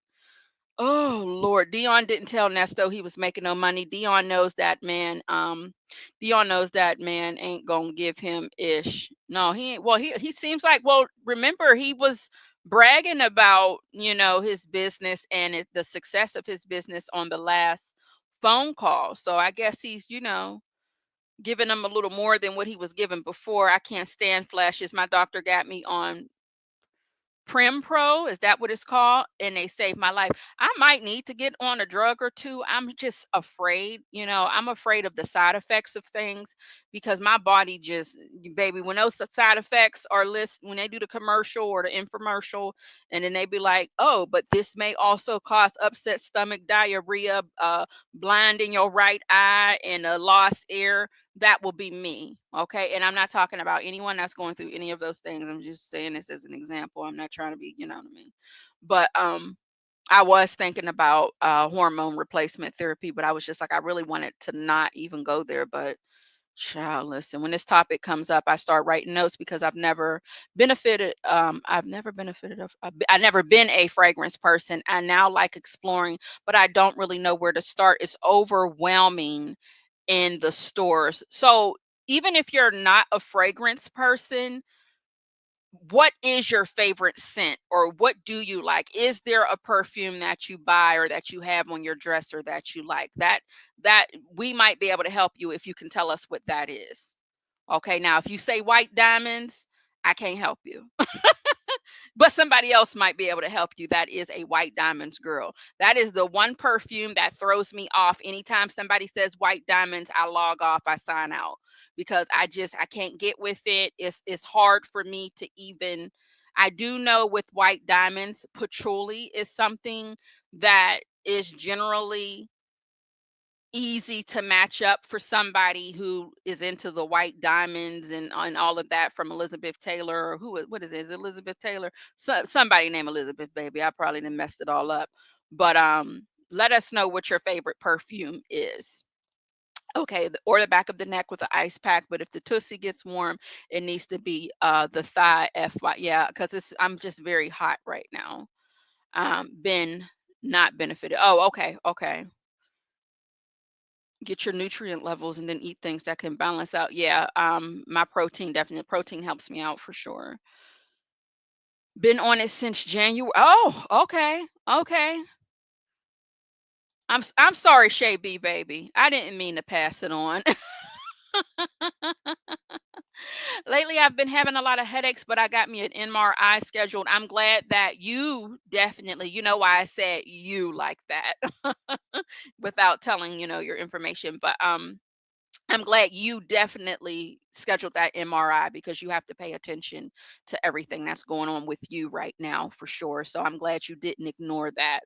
Oh Lord, Dion didn't tell Nesto he was making no money. Dion knows that man. Dion knows that man ain't gonna give him ish. No, he ain't. Well, he seems like. Well, remember he was bragging about his business and the success of his business on the last phone call. So I guess he's giving him a little more than what he was given before. I can't stand flashes. My doctor got me on Prim Pro, is that what it's called? And they saved my life. I might need to get on a drug or two. I'm just afraid, I'm afraid of the side effects of things because my body just, baby, when those side effects are when they do the commercial or the infomercial, and then they be like, oh, but this may also cause upset stomach, diarrhea, blind in your right eye, and a lost air. That will be me. Okay. And I'm not talking about anyone that's going through any of those things. I'm just saying this as an example. I'm not trying to be, you know what I mean? But I was thinking about hormone replacement therapy, but I was just like, I really wanted to not even go there. But child, listen, when this topic comes up, I start writing notes because I've never benefited. I've never benefited of. I've never been a fragrance person. I now like exploring, but I don't really know where to start. It's overwhelming in the stores. So even if you're not a fragrance person, what is your favorite scent or what do you like? Is there a perfume that you buy or that you have on your dresser that you like? That we might be able to help you if you can tell us what that is. Okay, now if you say white diamonds, I can't help you. But somebody else might be able to help you. That is a white diamonds girl. That is the one perfume that throws me off. Anytime somebody says white diamonds, I log off, I sign out because I can't get with it. It's hard for me to even. I do know with white diamonds, patchouli is something that is generally easy to match up for somebody who is into the white diamonds and all of that from Elizabeth Taylor or what is it? Is it Elizabeth Taylor? Somebody named Elizabeth, baby. I probably done messed it all up. But let us know what your favorite perfume is. Okay, or the back of the neck with the ice pack. But if the tussie gets warm, it needs to be the thigh FY. Yeah, because I'm just very hot right now. Been not benefited. Oh, okay, okay. Get your nutrient levels and then eat things that can balance out. Yeah, my protein helps me out for sure. Been on it since January. Oh, okay. Okay. I'm sorry, Shay B baby. I didn't mean to pass it on. Lately I've been having a lot of headaches, but I got me an MRI scheduled. I'm glad that you definitely, you know why I said you like that without telling, your information, but I'm glad you definitely scheduled that MRI because you have to pay attention to everything that's going on with you right now for sure. So I'm glad you didn't ignore that.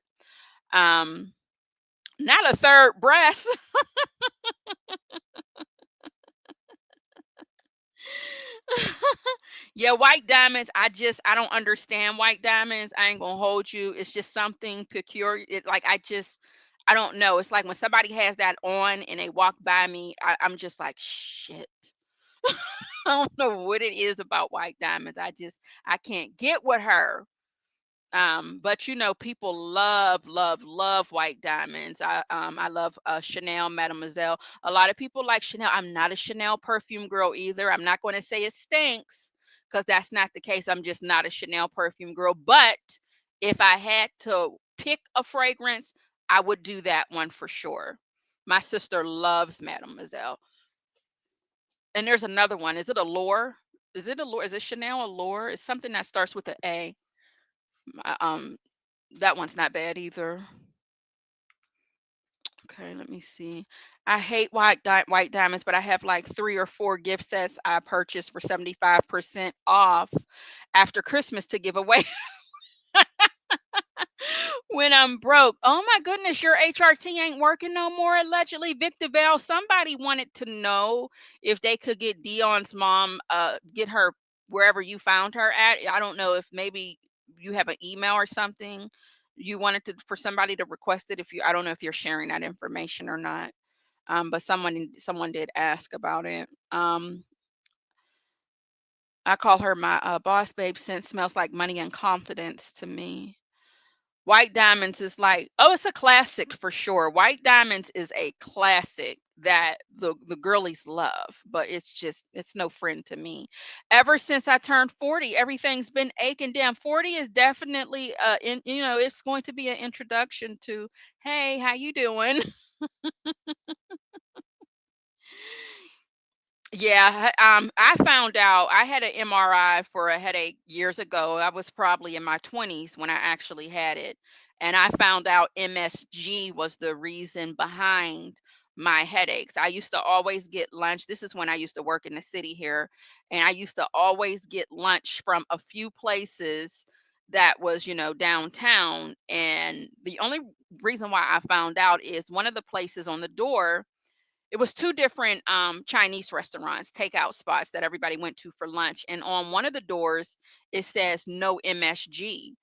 Um, Not a third breast. Yeah, white diamonds. I don't understand white diamonds. I ain't gonna hold you. It's just something peculiar. I don't know. It's like when somebody has that on and they walk by me, I'm just like shit. I don't know what it is about white diamonds. I can't get with her. But people love, love, love white diamonds. I love Chanel, Mademoiselle. A lot of people like Chanel. I'm not a Chanel perfume girl either. I'm not going to say it stinks because that's not the case. I'm just not a Chanel perfume girl. But if I had to pick a fragrance, I would do that one for sure. My sister loves Mademoiselle. And there's another one. Is it Allure? Is it Allure? Is it Chanel Allure? It's something that starts with an A. Um, that one's not bad either. Okay, let me see. I hate white diamonds, but I have like 3 or 4 gift sets I purchased for 75% off after Christmas to give away when I'm broke. Oh my goodness, your HRT ain't working no more. Allegedly, Victor Bell. Somebody wanted to know if they could get Dion's mom, get her wherever you found her at. I don't know if maybe you have an email or something. You wanted to for somebody to request it. If you, I don't know if you're sharing that information or not. But someone did ask about it. I call her my boss babe. Scent smells like money and confidence to me. White Diamonds is like, oh, it's a classic for sure. White Diamonds is a classic that the girlies love, but it's no friend to me. Ever since I turned 40, everything's been aching down. 40 is definitely it's going to be an introduction to, hey, how you doing? Yeah, I found out I had an MRI for a headache years ago. I was probably in my 20s when I actually had it. And I found out MSG was the reason behind my headaches. I used to always get lunch. This is when I used to work in the city here. And I used to always get lunch from a few places that was, downtown. And the only reason why I found out is one of the places on the door, it was two different Chinese restaurants, takeout spots that everybody went to for lunch. And on one of the doors, it says no MSG.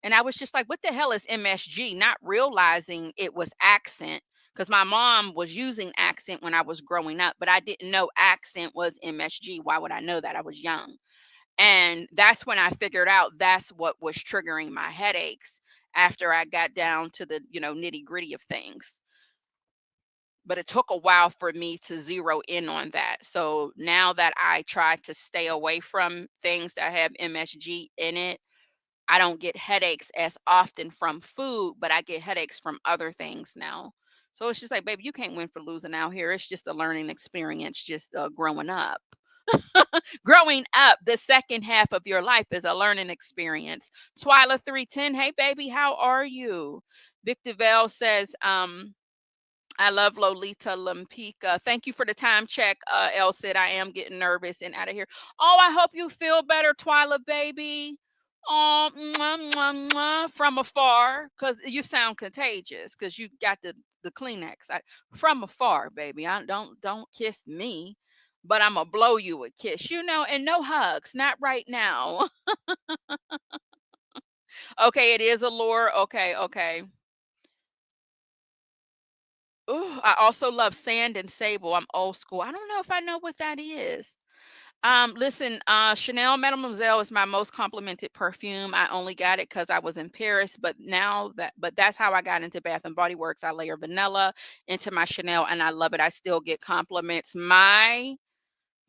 And I was just like, what the hell is MSG? Not realizing it was accent, because my mom was using accent when I was growing up, but I didn't know accent was MSG. Why would I know that? I was young. And that's when I figured out that's what was triggering my headaches after I got down to the, nitty gritty of things. But it took a while for me to zero in on that. So now that I try to stay away from things that have MSG in it, I don't get headaches as often from food, but I get headaches from other things now. So it's just like, baby, you can't win for losing out here. It's just a learning experience, just growing up. Growing up, the second half of your life is a learning experience. Twyla 310, hey, baby, how are you? Victor Vale says, I love Lolita Lampica. Thank you for the time check, El said. I am getting nervous and out of here. Oh, I hope you feel better, Twyla, baby. Oh, mwah, mwah, mwah, from afar, because you sound contagious, because you got the Kleenex. From afar, baby. I don't kiss me, but I'm gonna blow you a kiss, and no hugs, not right now. Okay, it is a lure. Okay, okay. Ooh, I also love Sand and Sable. I'm old school. I don't know if I know what that is. Listen, Chanel Mademoiselle is my most complimented perfume. I only got it because I was in Paris, but that's how I got into Bath and Body Works. I layer vanilla into my Chanel and I love it. I still get compliments. My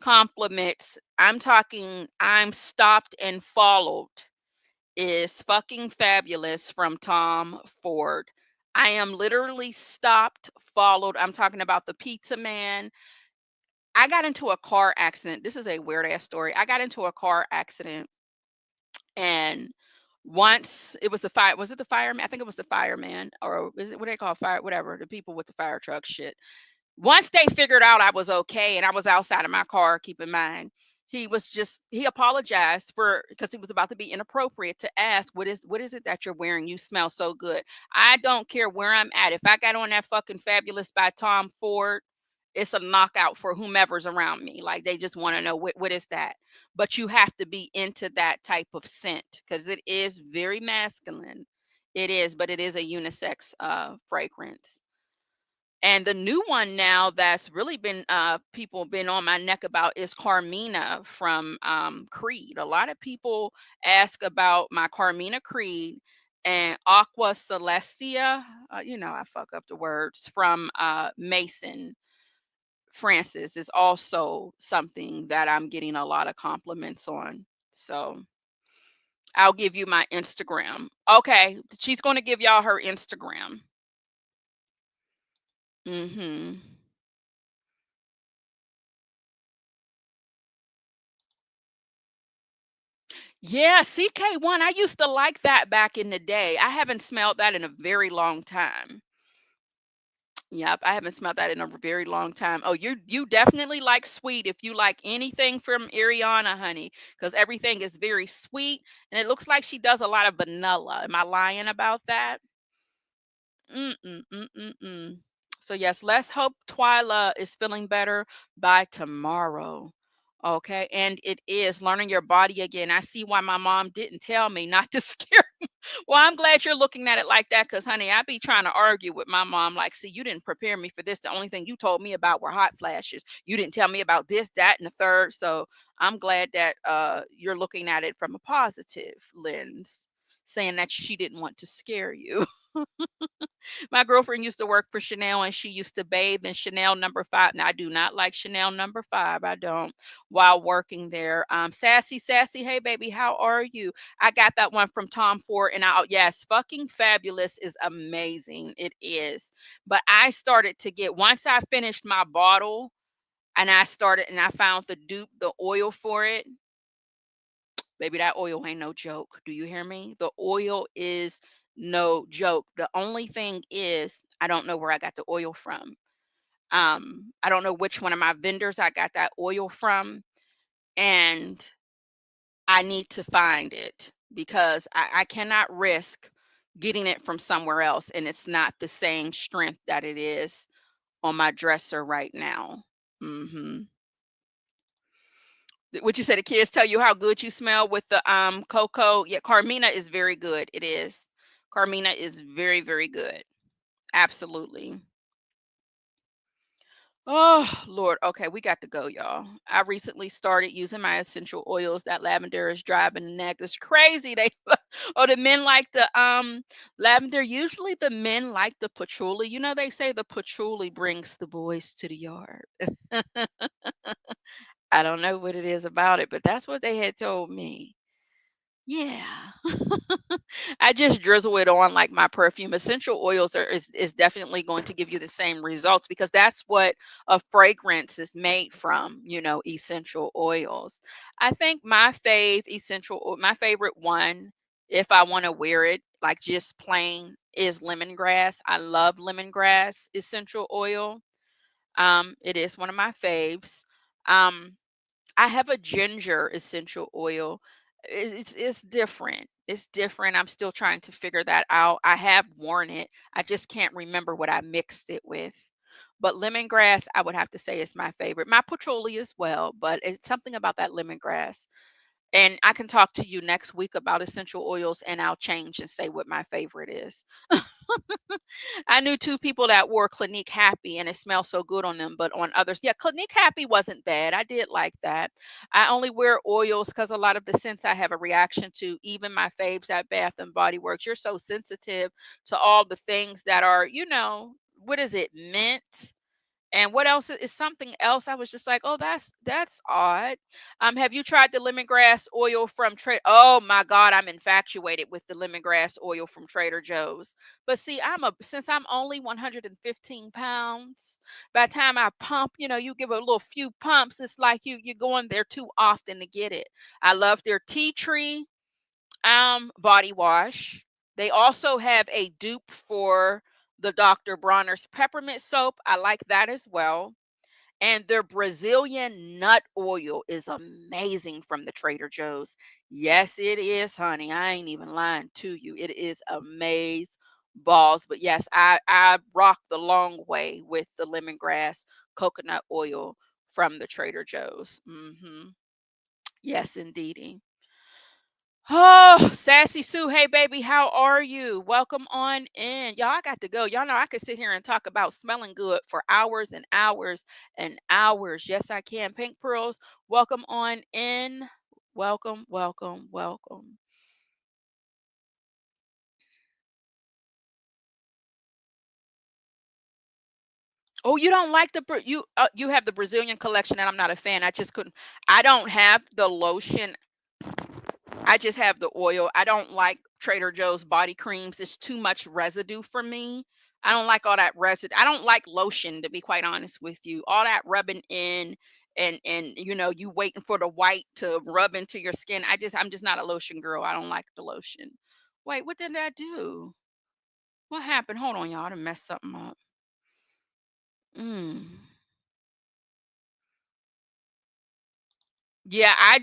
compliments, I'm talking, I'm stopped and followed, is fucking fabulous from Tom Ford. I am literally stopped, followed. I'm talking about the pizza man. I got into a car accident. This is a weird ass story. I got into a car accident, and once it was the fire, was it the fireman? I think it was the fireman, or is it what they call fire, whatever, the people with the fire truck shit. Once they figured out I was okay and I was outside of my car, keep in mind, he apologized for, because he was about to be inappropriate to ask, what is it that you're wearing? You smell so good. I don't care where I'm at. If I got on that fucking Fabulous by Tom Ford, it's a knockout for whomever's around me. Like, they just want to know what is that. But you have to be into that type of scent because it is very masculine. It is, but it is a unisex fragrance. And the new one now that's really been people been on my neck about is Carmina from Creed. A lot of people ask about my Carmina Creed and Aqua Celestia. I fuck up the words, from Mason Francis is also something that I'm getting a lot of compliments on. So I'll give you my Instagram. Okay, she's going to give y'all her Instagram. Mhm. Yeah, CK1. I used to like that back in the day. I haven't smelled that in a very long time. Yep, I haven't smelled that in a very long time. Oh, you definitely like sweet if you like anything from Ariana, honey, because everything is very sweet, and it looks like she does a lot of vanilla. Am I lying about that? Mm-mm-mm-mm-mm. So yes, let's hope Twyla is feeling better by tomorrow. Okay, and it is learning your body again. I see why my mom didn't tell me not to scare. Well, I'm glad you're looking at it like that, because honey, I be trying to argue with my mom, like, see, you didn't prepare me for this. The only thing you told me about were hot flashes. You didn't tell me about this, that, and the third. So I'm glad that you're looking at it from a positive lens. saying that she didn't want to scare you. My girlfriend used to work for Chanel and she used to bathe in Chanel number 5. Now, I do not like Chanel number 5. I don't, while working there. Sassy, hey baby, how are you? I got that one from Tom Ford. And yes, fucking fabulous is amazing. It is. But I started to get, once I finished my bottle and I found the dupe, the oil for it. Baby, that oil ain't no joke. Do you hear me? The oil is no joke. The only thing is, I don't know where I got the oil from. I don't know which one of my vendors I got that oil from, and I need to find it because I cannot risk getting it from somewhere else and it's not the same strength that it is on my dresser right now. Hmm. Would you say the kids tell you how good you smell with the cocoa? Yeah, Carmina is very good. It is. Carmina is very, very good. Absolutely. Oh, Lord. Okay, we got to go, y'all. I recently started using my essential oils. That lavender is driving the neck. It's crazy. They oh, the men like the lavender. Usually the men like the patchouli. You know, they say the patchouli brings the boys to the yard. I don't know what it is about it, but that's what they had told me. Yeah. I just drizzle it on like my perfume. Essential oils is definitely going to give you the same results because that's what a fragrance is made from, essential oils. I think my favorite one, if I want to wear it, like just plain, is lemongrass. I love lemongrass essential oil. It is one of my faves. Um, I have a ginger essential oil. It's different. It's different. I'm still trying to figure that out. I have worn it. I just can't remember what I mixed it with. But lemongrass, I would have to say is my favorite. My patchouli as well, but it's something about that lemongrass. And I can talk to you next week about essential oils and I'll change and say what my favorite is. I knew two people that wore Clinique Happy and it smelled so good on them, but on others, yeah, Clinique Happy wasn't bad. I did like that. I only wear oils because a lot of the scents I have a reaction to, even my faves at Bath and Body Works. You're so sensitive to all the things that are, what is it, mint? And what else is something else? I was just like, oh, that's odd. Have you tried the lemongrass oil from Trade? Oh my God, I'm infatuated with the lemongrass oil from Trader Joe's. But see, since I'm only 115 pounds, by the time I pump, you give a little few pumps, it's like you're going there too often to get it. I love their tea tree body wash. They also have a dupe for the Dr. Bronner's peppermint soap. I like that as well. And their Brazilian nut oil is amazing from the Trader Joe's. Yes, it is, honey. I ain't even lying to you. It is amaze balls. But yes, I rock the long way with the lemongrass coconut oil from the Trader Joe's. Yes, indeedy. Oh, Sassy Sue, hey baby, how are you? Welcome on in. Y'all, I got to go. Y'all know I could sit here and talk about smelling good for hours and hours and hours. Yes, I can. Pink Pearls, welcome on in. Welcome, welcome, welcome. Oh, you don't like you have the Brazilian collection and I'm not a fan. I just couldn't. I don't have the lotion. I just have the oil. I don't like Trader Joe's body creams. It's too much residue for me. I don't like all that residue. I don't like lotion, to be quite honest with you. All that rubbing in and you waiting for the white to rub into your skin. I'm just not a lotion girl. I don't like the lotion. Wait, what did I do? What happened? Hold on, y'all. I done messed something up. Mm. Yeah,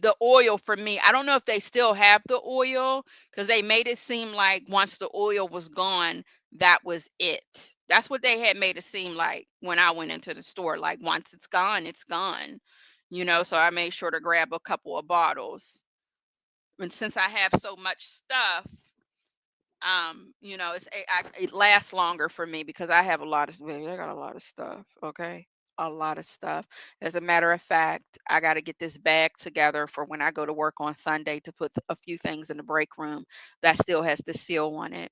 the oil for me. I don't know if they still have the oil because they made it seem like once the oil was gone, that was it. That's what they had made it seem like when I went into the store. Like once it's gone, it's gone. So I made sure to grab a couple of bottles. And since I have so much stuff, it lasts longer for me because I have a lot of I got a lot of stuff. Okay. a lot of stuff. As a matter of fact, I got to get this bag together for when I go to work on Sunday to put a few things in the break room that still has the seal on it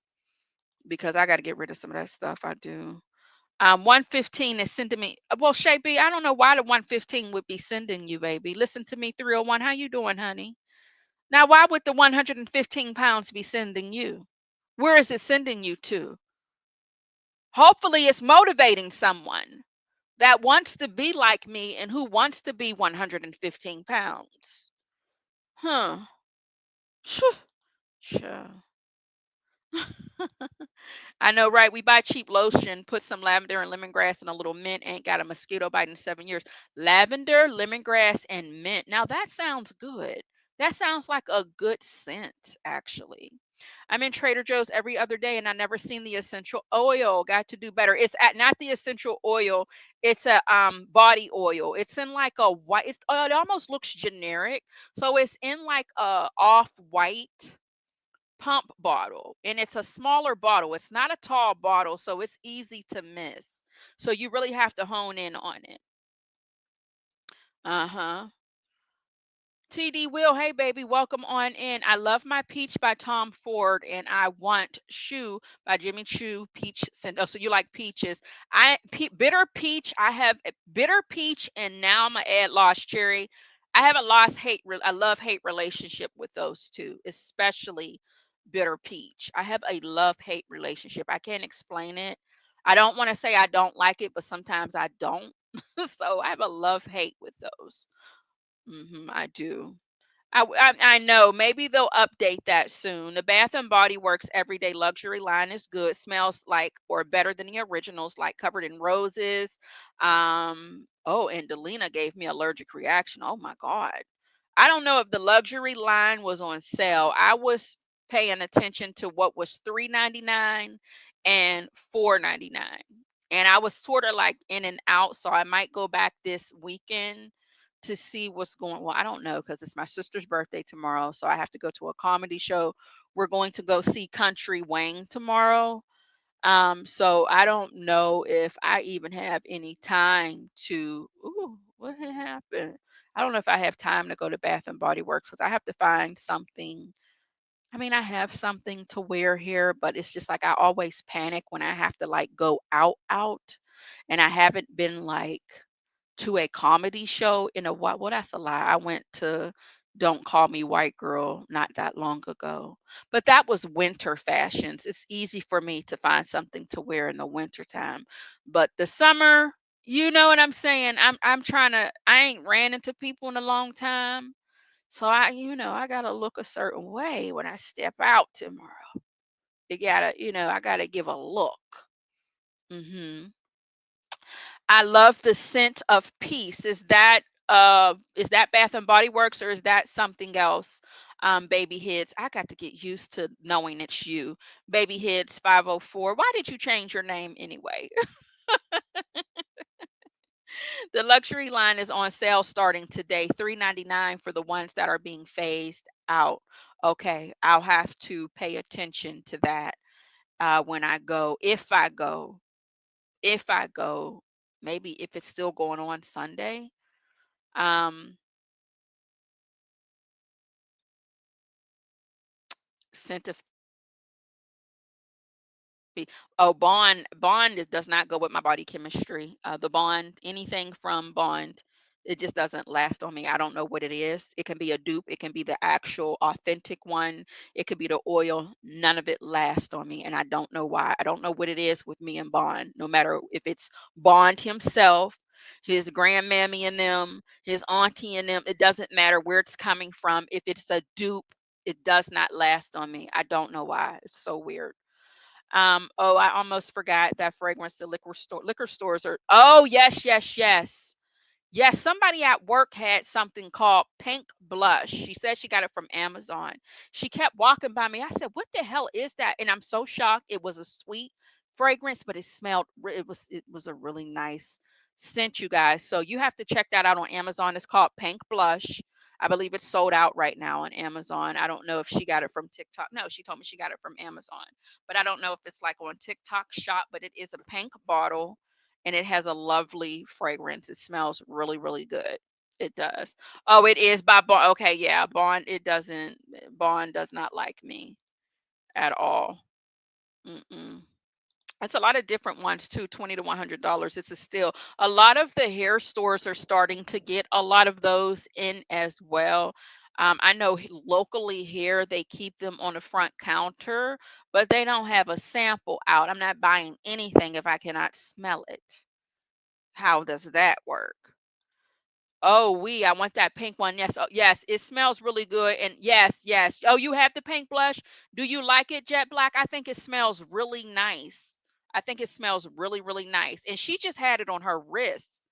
because I got to get rid of some of that stuff I do. 115 is sending me. Well, Shay B, I don't know why the 115 would be sending you, baby. Listen to me, 301. How you doing, honey? Now, why would the 115 pounds be sending you? Where is it sending you to? Hopefully, it's motivating someone that wants to be like me and who wants to be 115 pounds. Huh. Phew. Sure. I know, right? We buy cheap lotion, put some lavender and lemongrass and a little mint. Ain't got a mosquito bite in 7 years. Lavender, lemongrass, and mint. Now that sounds good. That sounds like a good scent, actually. I'm in Trader Joe's every other day, and I never seen the essential oil. Got to do better. It's at not the essential oil. It's a body oil. It's in like a white. It almost looks generic. So it's in like a off white pump bottle, and it's a smaller bottle. It's not a tall bottle, so it's easy to miss. So you really have to hone in on it. Uh-huh. TD Will, hey baby, welcome on in. I love my peach by Tom Ford, and I want shoe by Jimmy Choo peach scent. Oh, so you like peaches? Bitter peach. I have a bitter peach, and now I'm gonna add lost cherry. I have a I love hate relationship with those two, especially bitter peach. I have a love hate relationship. I can't explain it. I don't want to say I don't like it, but sometimes I don't. So I have a love hate with those. I do. I know. Maybe they'll update that soon. The Bath and Body Works Everyday Luxury line is good. Smells like or better than the originals, like covered in roses. Oh, and Delina gave me allergic reaction. Oh my God. I don't know if the luxury line was on sale. I was paying attention to what was $3.99 and $4.99. And I was sort of like in and out, so I might go back this weekend to see what's going. Well, I don't know because it's my sister's birthday tomorrow, so I have to go to a comedy show. We're going to go see Country Wayne tomorrow. So I don't know if I even have any time to. Ooh, what had happened? I don't know if I have time to go to Bath and Body Works because I have to find something. I mean, I have something to wear here, but it's just like I always panic when I have to like go out, and I haven't been like to a comedy show in a while. Well, that's a lie. I went to Don't Call Me White Girl not that long ago. But that was winter fashions. It's easy for me to find something to wear in the winter time. But the summer, you know what I'm saying? I'm trying to I ain't ran into people in a long time. So I gotta look a certain way when I step out tomorrow. I gotta give a look. hmm I love the scent of peace. Is that Bath and Body Works or is that something else? Baby Heads. I got to get used to knowing it's you. Baby Heads 504. Why did you change your name anyway? The luxury line is on sale starting today, $3.99 for the ones that are being phased out. Okay, I'll have to pay attention to that when I go. If I go, maybe if it's still going on Sunday. Um, Scent of Oh, Bond does not go with my body chemistry. The Bond, anything from Bond, it just doesn't last on me. I don't know what it is. It can be a dupe. It can be the actual authentic one. It could be the oil. None of it lasts on me, and I don't know why. I don't know what it is with me and Bond. No matter if it's Bond himself, his grandmammy and them, his auntie and them, it doesn't matter where it's coming from. If it's a dupe, it does not last on me. I don't know why. It's so weird. Oh, I almost forgot that fragrance. The liquor stores are. Oh, yes, yes, yes. Yes, somebody at work had something called pink blush. She said she got it from Amazon. She kept walking by me. I said, "What the hell is that?" And I'm so shocked. It was a sweet fragrance, but it smelled it was a really nice scent, you guys. So you have to check that out on Amazon. It's called Pink Blush. I believe it's sold out right now on Amazon. I don't know if she got it from TikTok. No, she told me she got it from Amazon. But I don't know if it's like on TikTok shop, but it is a pink bottle and it has a lovely fragrance. It smells really, really good. It does. Oh, it is by Bond. Okay, yeah, Bond. It doesn't. Bond does not like me at all. Mm-mm. It's a lot of different ones too, $20 to $100. It's a steal. A lot of the hair stores are starting to get a lot of those in as well. I know locally here they keep them on the front counter, but they don't have a sample out. I'm not buying anything if I cannot smell it. How does that work? Oh, I want that pink one. Yes, oh, yes, it smells really good. And yes, yes. Oh, you have the pink blush. Do you like it, Jet Black? I think it smells really nice. I think it smells really, really nice. And she just had it on her wrist.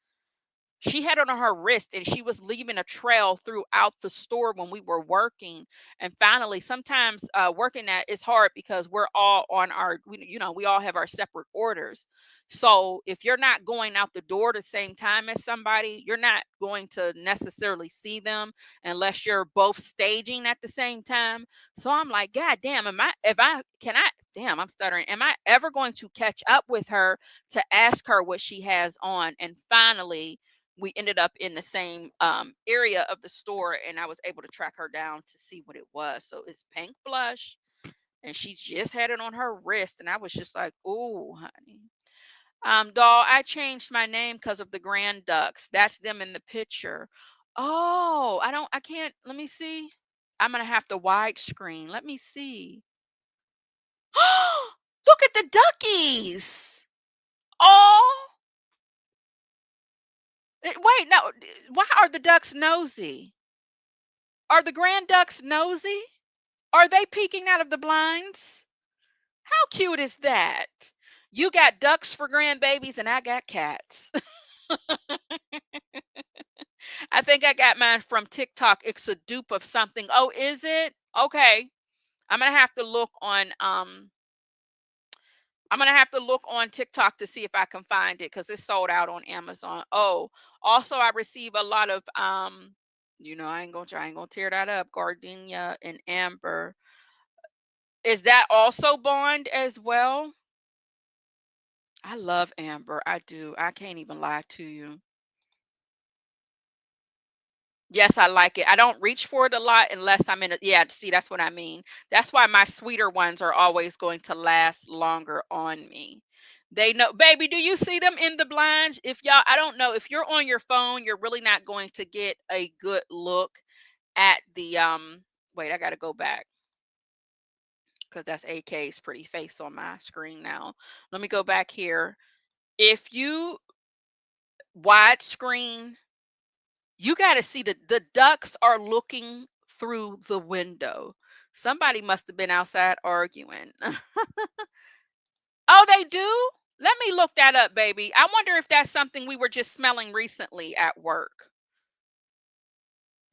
She had it on her wrist and she was leaving a trail throughout the store when we were working. And finally, sometimes working at it's hard because we're all on we all have our separate orders. So if you're not going out the door the same time as somebody, you're not going to necessarily see them unless you're both staging at the same time. So I'm like, God damn, damn, I'm stuttering. Am I ever going to catch up with her to ask her what she has on? And finally, we ended up in the same area of the store, and I was able to track her down to see what it was. So it's pink blush, and she just had it on her wrist, and I was just like, "Oh, honey." Doll, I changed my name because of the Grand Ducks. That's them in the picture. Oh, I can't. Let me see. I'm gonna have to widescreen. Let me see. Look at the duckies. Oh, wait, no. Why are the ducks nosy? Are the Grand Ducks nosy? Are they peeking out of the blinds? How cute is that? You got ducks for grandbabies, and I got cats. I think I got mine from TikTok. It's a dupe of something. Oh, is it? Okay. I'm gonna have to look on I'm gonna have to look on TikTok to see if I can find it because it's sold out on Amazon. Oh, also I receive a lot of I ain't gonna tear that up. Gardenia and amber. Is that also bond as well? I love amber. I do. I can't even lie to you. Yes, I like it. I don't reach for it a lot unless I'm in a, yeah, see, that's what I mean. That's why my sweeter ones are always going to last longer on me. They know, baby, do you see them in the blinds? If y'all, I don't know, if you're on your phone, you're really not going to get a good look at the wait, I gotta go back because that's AK's pretty face on my screen now. Let me go back here. If you widescreen, you got to see the ducks are looking through the window. Somebody must have been outside arguing. Oh, they do? Let me look that up, baby. I wonder if that's something we were just smelling recently at work.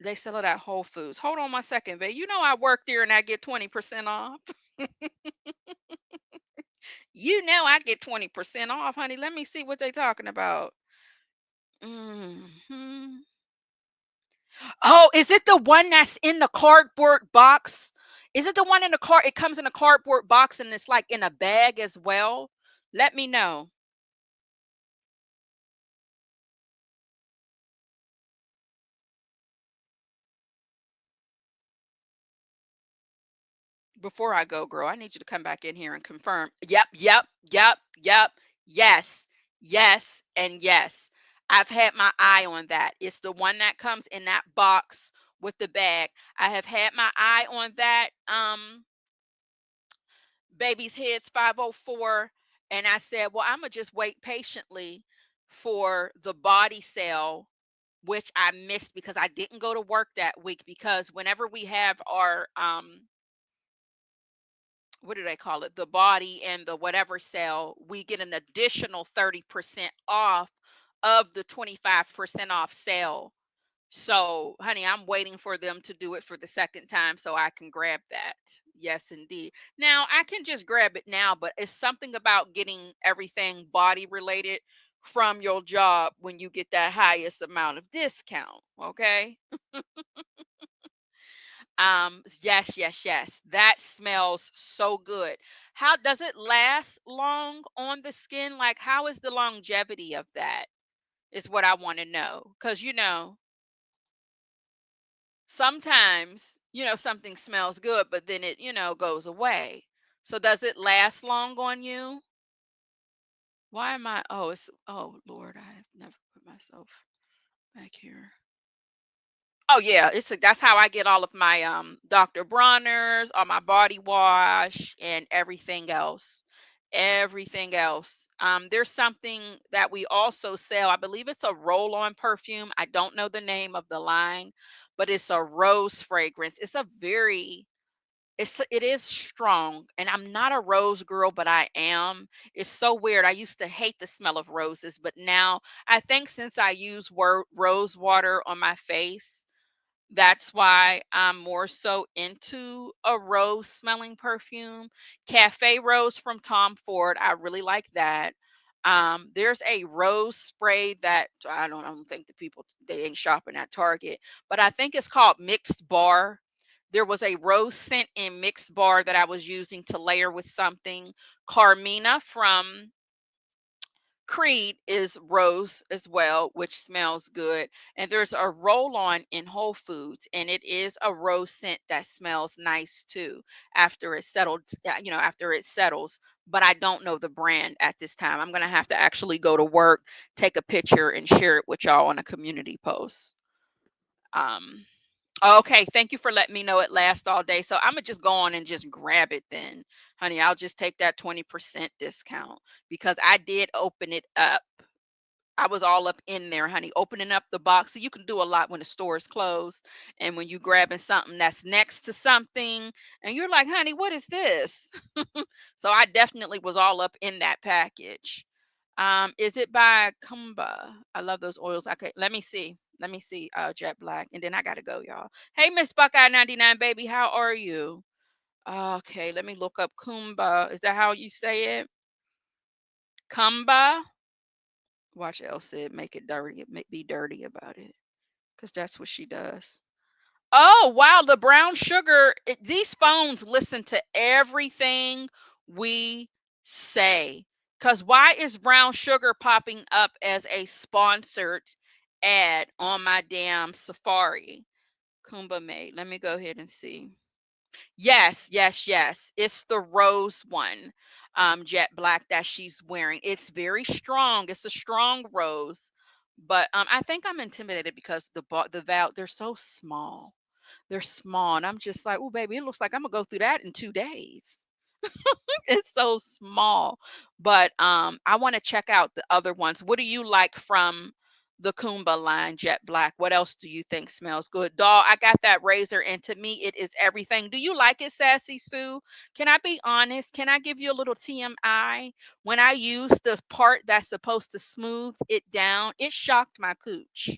They sell it at Whole Foods. Hold on one second, babe. You know I work there and I get 20% off. You know I get 20% off, honey. Let me see what they talking about. Hmm. Oh, is it the one that's in the cardboard box? Is it the one in the car? It comes in a cardboard box and it's like in a bag as well. Let me know. Before I go, girl, I need you to come back in here and confirm. Yep, yep, yep, yep. Yes, yes, and yes. I've had my eye on that. It's the one that comes in that box with the bag. I have had my eye on that. Baby's Heads 504. And I said, well, I'm going to just wait patiently for the body sale, which I missed because I didn't go to work that week. Because whenever we have our, what do they call it? The body and the whatever sale, we get an additional 30% off of the 25% off sale. So, honey, I'm waiting for them to do it for the second time so I can grab that. Yes, indeed. Now, I can just grab it now, but it's something about getting everything body related from your job when you get that highest amount of discount. Okay. Yes, yes, yes. That smells so good. How does it last long on the skin? Like, how is the longevity of that? Is what I want to know. Because, sometimes, something smells good, but then it, goes away. So does it last long on you? Why am I? Oh, Lord, I've never put myself back here. Oh yeah, that's how I get all of my Dr. Bronner's, all my body wash and everything else. Everything else. There's something that we also sell. I believe it's a roll-on perfume. I don't know the name of the line, but it's a rose fragrance. It is strong, and I'm not a rose girl, but I am. It's so weird. I used to hate the smell of roses, but now I think since I use rose water on my face, that's why I'm more so into a rose smelling perfume. Cafe Rose from Tom Ford. I really like that. There's a rose spray that I don't think they ain't shopping at Target, but I think it's called Mixed Bar. There was a rose scent in Mixed Bar that I was using to layer with something. Carmina from Creed is rose as well, which smells good. And there's a roll on in Whole Foods, and it is a rose scent that smells nice too after it settled, after it settles. But I don't know the brand at this time. I'm going to have to actually go to work, take a picture, and share it with y'all on a community post. Um, Okay, thank you for letting me know it lasts all day. So I'm gonna just go on and just grab it then, honey. I'll just take that 20% discount because I did open it up. I was all up in there, honey, opening up the box. So you can do a lot when the store is closed and when you grabbing something that's next to something and you're like, honey, what is this? So I definitely was all up in that package. Is it by Kumba? I love those oils. Okay, let me see. Let me see, Jet Black. And then I gotta go, y'all. Hey, Miss Buckeye 99, baby, how are you? Okay, let me look up Kumba. Is that how you say it? Kumba? Watch Elle said make it dirty, be dirty about it. Because that's what she does. Oh, wow, the brown sugar. These phones listen to everything we say. Because why is brown sugar popping up as a sponsored ad on my damn Safari? Kumba Made. Let me go ahead and see. Yes, yes, yes. It's the rose one, jet black that she's wearing. It's very strong. It's a strong rose, but I think I'm intimidated because the valve they're so small. They're small, and I'm just like, oh, baby, it looks like I'm gonna go through that in 2 days. It's so small. But I want to check out the other ones. What do you like from the Kumba line, Jet Black? What else do you think smells good? Doll, I got that razor, and to me, it is everything. Do you like it, Sassy Sue? Can I be honest? Can I give you a little TMI? When I used the part that's supposed to smooth it down, it shocked my cooch.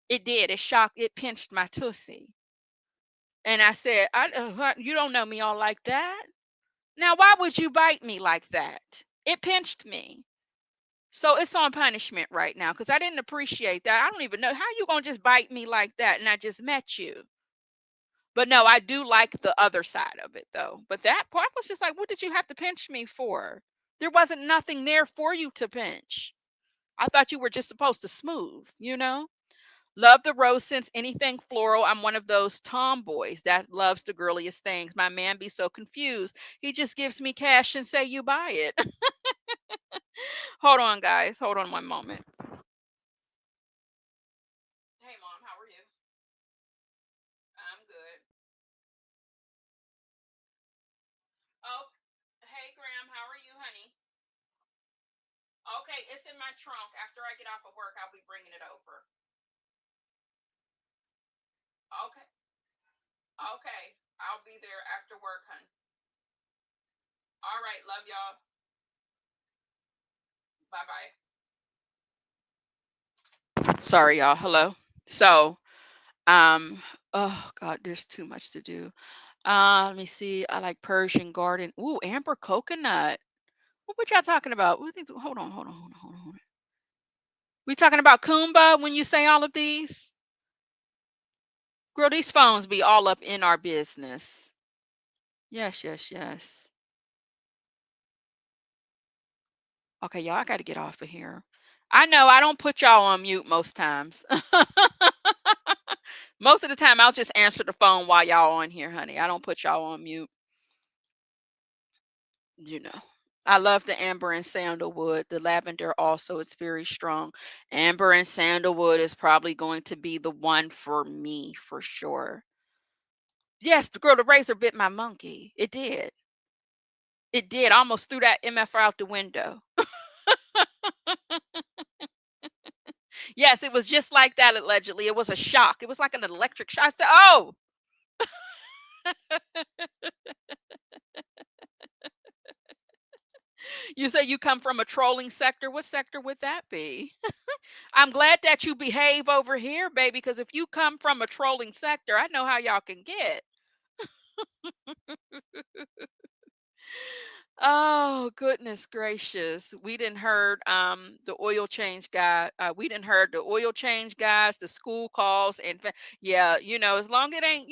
It did. It pinched my tussie. And I said, you don't know me all like that. Now, why would you bite me like that? It pinched me. So it's on punishment right now because I didn't appreciate that. I don't even know how you gonna just bite me like that and I just met you. But no, I do like the other side of it though. But that part was just like, what did you have to pinch me for? There wasn't nothing there for you to pinch. I thought you were just supposed to smooth. Love the rose scents, anything floral. I'm one of those tomboys that loves the girliest things. My man be so confused. He just gives me cash and say you buy it. Hold on, guys. Hold on one moment. Hey, mom, how are you? I'm good. Oh, hey, Graham, how are you, honey? Okay, it's in my trunk. After I get off of work, I'll be bringing it over. Okay, okay. I'll be there after work, honey. All right, love y'all. Bye bye. Sorry, y'all. Hello. So, um, oh God, there's too much to do. Let me see. I like Persian Garden. Ooh, amber coconut. What y'all talking about? Hold on, hold on, hold on, hold on. Hold on. We talking about Kumba when you say all of these? Girl, these phones be all up in our business. Yes, yes, yes. Okay, y'all, I got to get off of here. I know I don't put y'all on mute most times. Most of the time, I'll just answer the phone while y'all on here, honey. I don't put y'all on mute. You know, I love the amber and sandalwood. The lavender also is very strong. Amber and sandalwood is probably going to be the one for me for sure. Yes, the girl, the razor bit my monkey. It did. It did. I almost threw that MFR out the window. Yes, it was just like that allegedly. It was a shock. It was like an electric shock. I said, "Oh." You say you come from a trolling sector. What sector would that be? I'm glad that you behave over here, baby, because if you come from a trolling sector, I know how y'all can get. Oh, goodness gracious. We didn't heard the oil change guy. We didn't heard the oil change guys, the school calls, and yeah, as long it ain't,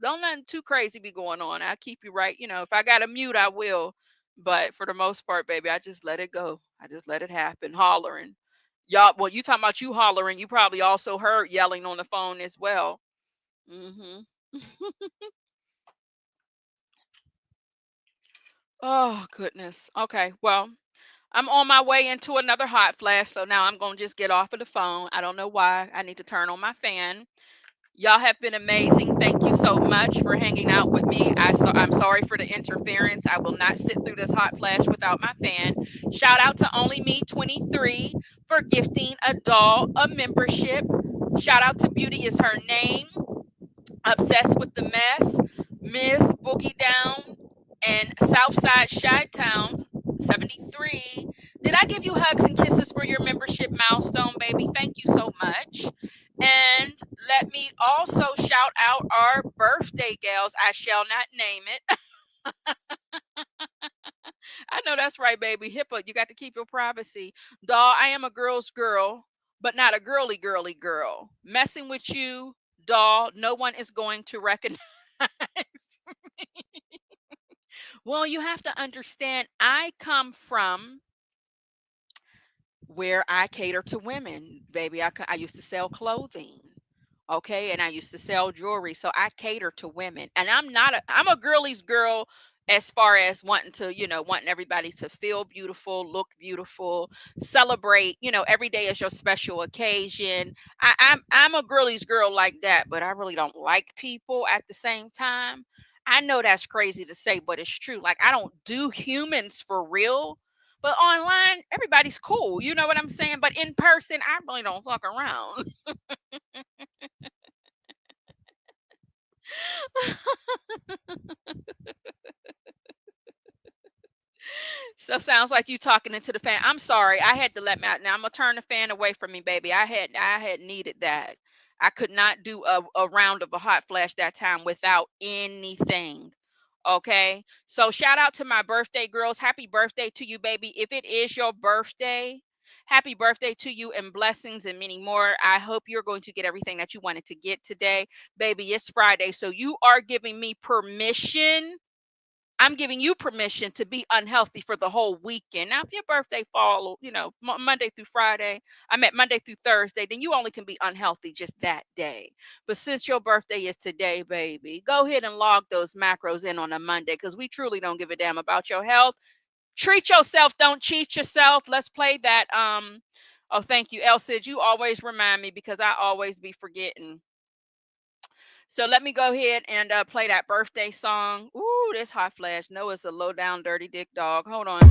don't nothing too crazy be going on. I keep you right. If I got to mute, I will. But for the most part, baby, I just let it go. I just let it happen. Hollering. Y'all, well, you talking about you hollering, you probably also heard yelling on the phone as well. Mm-hmm. Oh, goodness. Okay. Well, I'm on my way into another hot flash, so now I'm going to just get off of the phone. I don't know why. I need to turn on my fan. Y'all have been amazing. Thank you so much for hanging out with me. I'm sorry for the interference. I will not sit through this hot flash without my fan. Shout out to Only Me 23 for gifting a doll a membership. Shout out to Beauty is her name. Obsessed with the Mess, Miss Boogie Down, and Southside Chi-Town 73. Did I give you hugs and kisses for your membership milestone, baby? Thank you so much. And let me also shout out our birthday gals. I shall not name it. I know that's right, baby. HIPAA, you got to keep your privacy. Doll, I am a girl's girl, but not a girly, girly girl. Messing with you, doll, no one is going to recognize. Well, you have to understand, I come from where I cater to women, baby. I used to sell clothing. Okay, and I used to sell jewelry, so I cater to women. And I'm a girly's girl as far as wanting to, wanting everybody to feel beautiful, look beautiful, celebrate, every day is your special occasion. I'm a girly's girl like that, but I really don't like people at the same time. I know that's crazy to say, but it's true. Like, I don't do humans for real. But online, everybody's cool. You know what I'm saying? But in person, I really don't fuck around. So sounds like you talking into the fan. I'm sorry. I had to let me out. Now I'm gonna turn the fan away from me, baby. I had needed that. I could not do a round of a hot flash that time without anything. Okay. So shout out to my birthday girls. Happy birthday to you, baby. If it is your birthday, happy birthday to you and blessings and many more. I hope you're going to get everything that you wanted to get today. Baby, it's Friday. So you are giving me permission. I'm giving you permission to be unhealthy for the whole weekend. Now, if your birthday fall, Monday through Friday, I meant Monday through Thursday, then you only can be unhealthy just that day. But since your birthday is today, baby, go ahead and log those macros in on a Monday because we truly don't give a damn about your health. Treat yourself, don't cheat yourself. Let's play that. Oh, thank you, Elsid. You always remind me because I always be forgetting. So let me go ahead and play that birthday song. Ooh, this hot flash. No, it's a low down dirty dick dog. Hold on.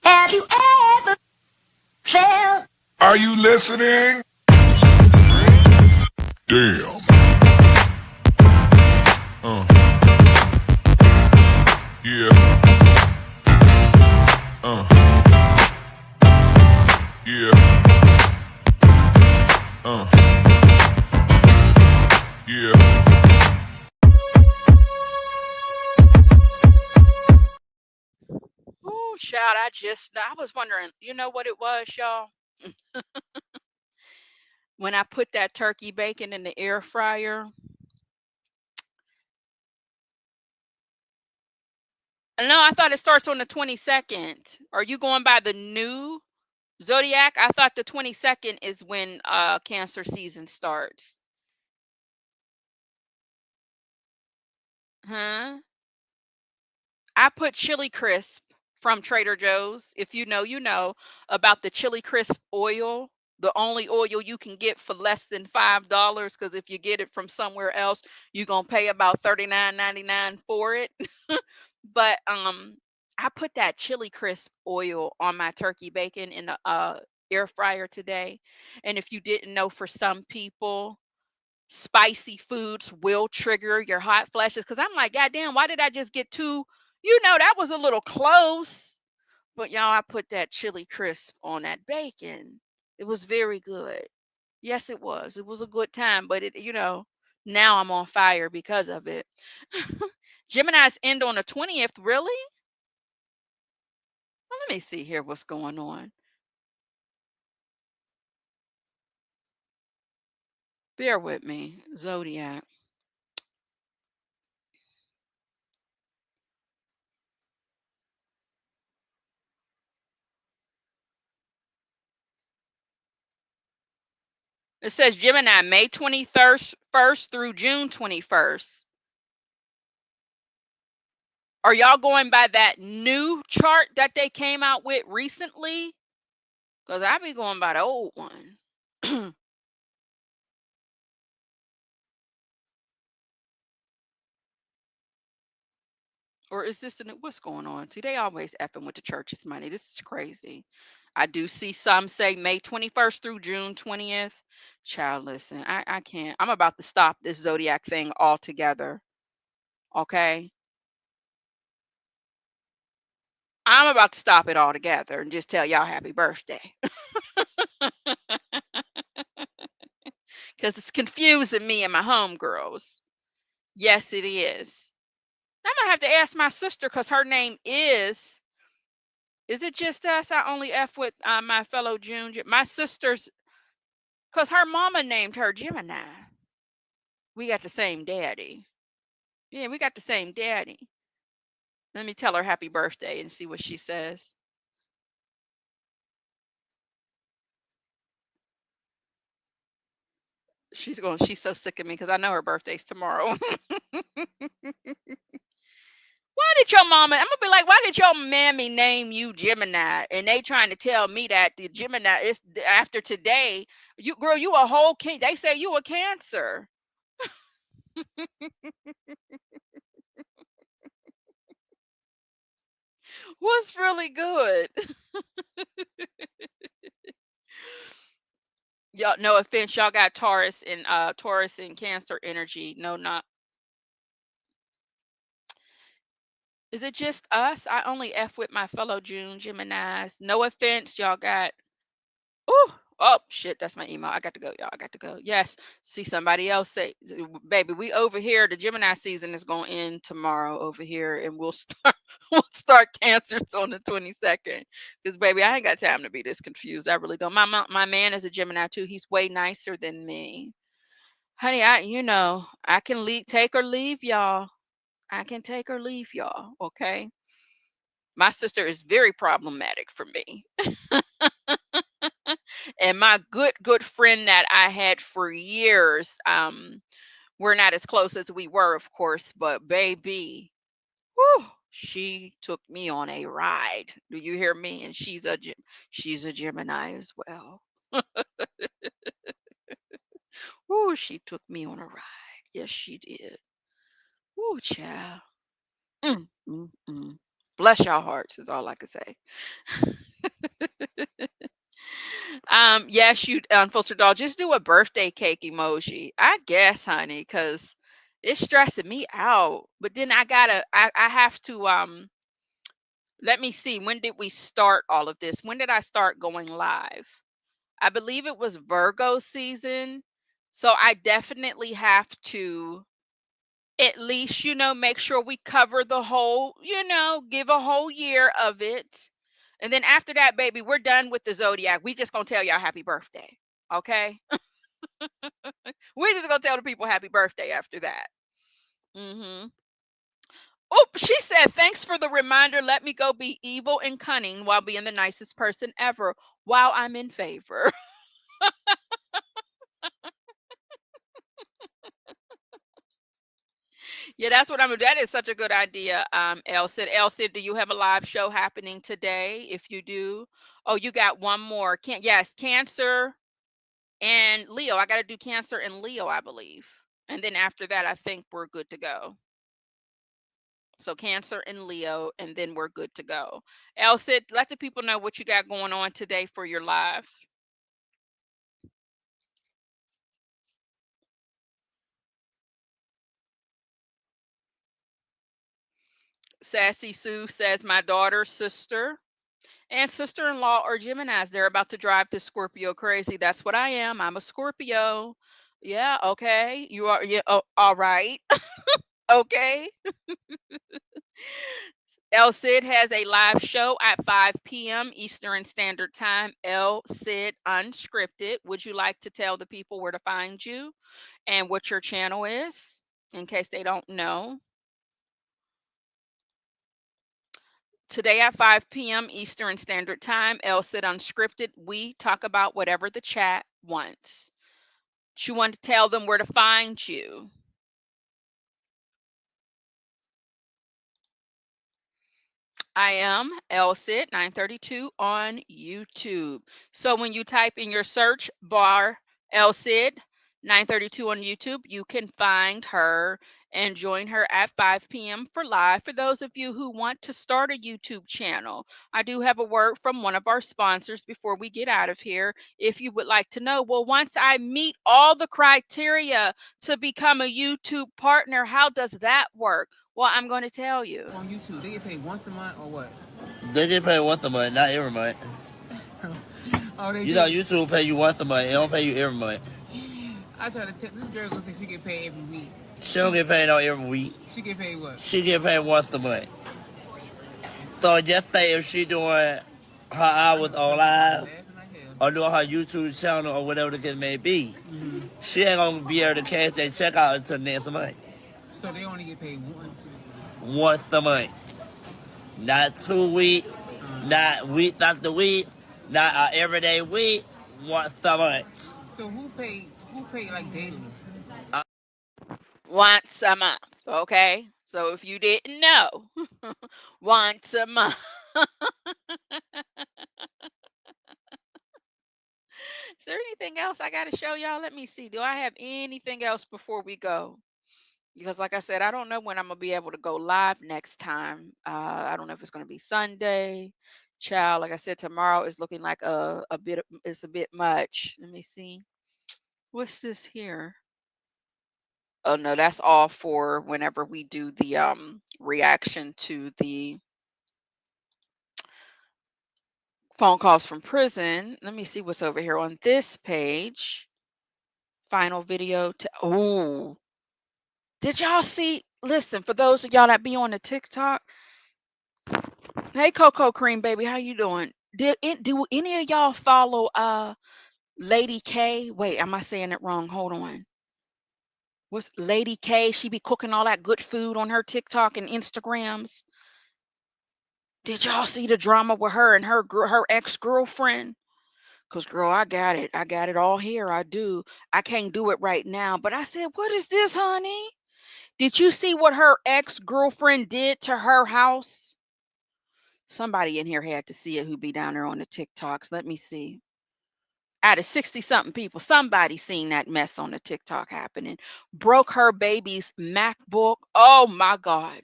Have you ever felt? Are you listening? Damn. Yeah. child, I was wondering, you know what it was, y'all? When I put that turkey bacon in the air fryer. No, I thought it starts on the 22nd. Are you going by the new Zodiac? I thought the 22nd is when Cancer season starts. Huh? I put chili crisp from Trader Joe's. If you know, you know about the chili crisp oil, the only oil you can get for less than $5. Because if you get it from somewhere else, you're gonna pay about $39.99 for it. But I put that chili crisp oil on my turkey bacon in the air fryer today. And if you didn't know, for some people, spicy foods will trigger your hot flashes. Because I'm like, God damn, why did I just get two? That was a little close. But y'all, I put that chili crisp on that bacon. It was very good. Yes, it was. It was a good time. But now I'm on fire because of it. Gemini's end on the 20th. Really? Well, let me see here what's going on. Bear with me. Zodiac. It says Gemini, May 21st through June 21st. Are y'all going by that new chart that they came out with recently? Because I be going by the old one. Or is this the new? What's going on? See, they always effing with the church's money. This is crazy. I do see some say May 21st through June 20th. Child, listen, I can't. I'm about to stop this Zodiac thing altogether. Okay? I'm about to stop it altogether and just tell y'all happy birthday. Because it's confusing me and my homegirls. Yes, it is. I'm gonna have to ask my sister because her name is. Is it just us? I only F with my fellow June. My sister's, because her mama named her Gemini. We got the same daddy. Yeah, we got the same daddy. Let me tell her happy birthday and see what she says. She's so sick of me because I know her birthday's tomorrow. Why did your mama? I'm gonna be like, why did your mammy name you Gemini? And they trying to tell me that the Gemini is after today. You a whole king. They say you a Cancer. What's really good? Y'all, no offense, y'all got Taurus and Cancer energy. No, not. Is it just us? I only F with my fellow June Geminis. No offense, y'all got. Oh shit, that's my email. I got to go, y'all. I got to go. Yes. See somebody else say, baby, we over here. The Gemini season is gonna end tomorrow over here, and we'll start we'll start Cancers on the 22nd. Because baby, I ain't got time to be this confused. I really don't. My man is a Gemini too. He's way nicer than me. Honey, I can take or leave y'all. I can take or leave y'all. Okay. My sister is very problematic for me. And my good friend that I had for years, we're not as close as we were, of course, but baby, whew, she took me on a ride. Do you hear me? And she's a Gemini as well. Whoo, she took me on a ride. Yes, she did. Whoo, child. Mm, mm, mm. Bless your hearts is all I could say. Yes, you unfiltered doll. Just do a birthday cake emoji, I guess, honey, because it's stressing me out. But then I have to let me see, when did we start all of this? When did I start going live? I believe it was Virgo season. So I definitely have to At least, make sure we cover the whole, give a whole year of it. And then after that, baby, we're done with the Zodiac. We just gonna tell y'all happy birthday. Okay? We're just gonna tell the people happy birthday after that. Mm-hmm. Oh, she said, thanks for the reminder. Let me go be evil and cunning while being the nicest person ever while I'm in favor. Yeah, that's what I'm gonna do. That is such a good idea. Elsid, do you have a live show happening today? If you do, oh, you got one more. Yes, Cancer and Leo. I got to do Cancer and Leo, I believe, and then after that, I think we're good to go. So Cancer and Leo, and then we're good to go. Elsid, let the people know what you got going on today for your live. Sassy Sue says, my daughter, sister, and sister-in-law are Geminis. They're about to drive this Scorpio crazy. That's what I am. I'm a Scorpio. Yeah, okay. You are, yeah, oh, all right. Okay. El Cid has a live show at 5 p.m. Eastern Standard Time. El Cid Unscripted. Would you like to tell the people where to find you and what your channel is in case they don't know? Today at 5 p.m. Eastern Standard Time, El Cid Unscripted, we talk about whatever the chat wants. You want to tell them where to find you. I am LCID 932 on YouTube. So when you type in your search bar LCID 932 on YouTube, you can find her and join her at 5 p.m. for live. For those of you who want to start a YouTube channel, I do have a word from one of our sponsors before we get out of here. If you would like to know, well, once I meet all the criteria to become a YouTube partner, how does that work? Well, I'm going to tell you. On YouTube, they get paid once a month or what? They get paid once a month, not every month. Oh, they You do? know, YouTube pay you once a month. It don't pay you every month. I try to tell this girl gonna say she get paid every week. She don't get paid on every week. She get paid what? She get paid once a month. So just say if she doing her hours on live or doing her YouTube channel or whatever the case may be, she ain't gonna be able to cash that check out until next month. So they only get paid once a month. Not 2 weeks, not week after week, not an everyday week, once a month. So who paid like daily? Once a month, okay? So if you didn't know, once a month. Is there anything else I got to show y'all? Let me see. Do I have anything else before we go? Because like I said, I don't know when I'm going to be able to go live next time. I don't know if it's going to be Sunday. Child, like I said, tomorrow is looking like it's a bit much. Let me see. What's this here? Oh no, that's all for whenever we do the reaction to the phone calls from prison. Let me see what's over here on this page. Final video to oh. Did y'all see? Listen, for those of y'all that be on the TikTok. Hey Cocoa Cream baby, how you doing? Do any of y'all follow Lady K? Wait, am I saying it wrong? Hold on. What's Lady K? She be cooking all that good food on her TikTok and Instagrams. Did y'all see the drama with her and her ex-girlfriend? Cause girl, I got it. I got it all here. I do. I can't do it right now. But I said, what is this, honey? Did you see what her ex-girlfriend did to her house? Somebody in here had to see it who be down there on the TikToks. Let me see. Out of 60 something people, somebody seen that mess on the TikTok happening. Broke her baby's MacBook. Oh my God.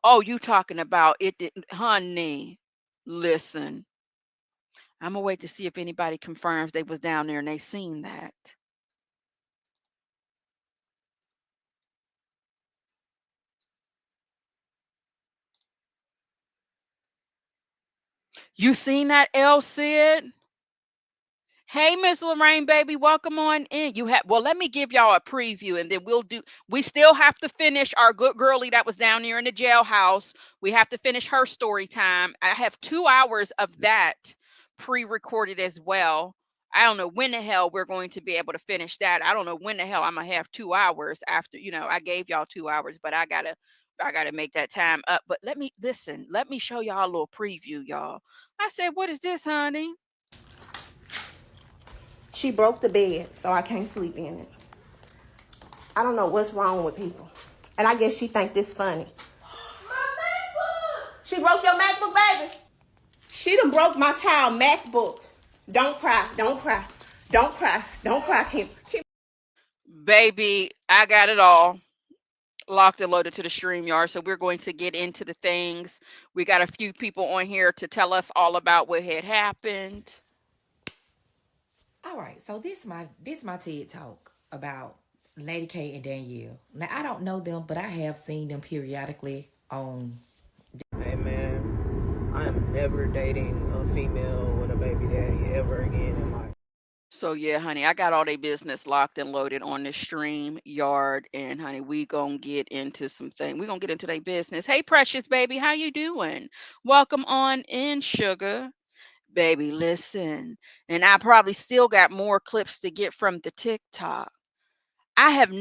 Oh, you talking about it didn't, honey. Listen. I'm gonna wait to see if anybody confirms they was down there and they seen that. You seen that, El Cid? Hey, Miss Lorraine, baby, welcome on in. You have well, let me give y'all a preview, and then we still have to finish our good girlie that was down there in the jailhouse. We have to finish her story time. I have 2 hours of that pre-recorded as well. I don't know when the hell we're going to be able to finish that. I don't know when the hell I'm gonna have 2 hours after, I gave y'all 2 hours, but I gotta make that time up. But let me listen, let me show y'all a little preview, y'all. I said, what is this, honey? She broke the bed, so I can't sleep in it. I don't know what's wrong with people. And I guess she think this funny. My MacBook! She broke your MacBook, baby? She done broke my child MacBook. Don't cry, don't cry. Don't cry, don't cry, Kim. Baby, I got it all locked and loaded to the StreamYard. So we're going to get into the things. We got a few people on here to tell us all about what had happened. All right, so this my TED talk about Lady K and Danielle. Now I don't know them, but I have seen them periodically on. Hey man, I am never dating a female with a baby daddy ever again in life. So yeah, honey, I got all their business locked and loaded on the StreamYard, and honey, we gonna get into some things. We gonna get into their business. Hey, precious baby, how you doing? Welcome on in, sugar. Baby, listen, and I probably still got more clips to get from the TikTok. I have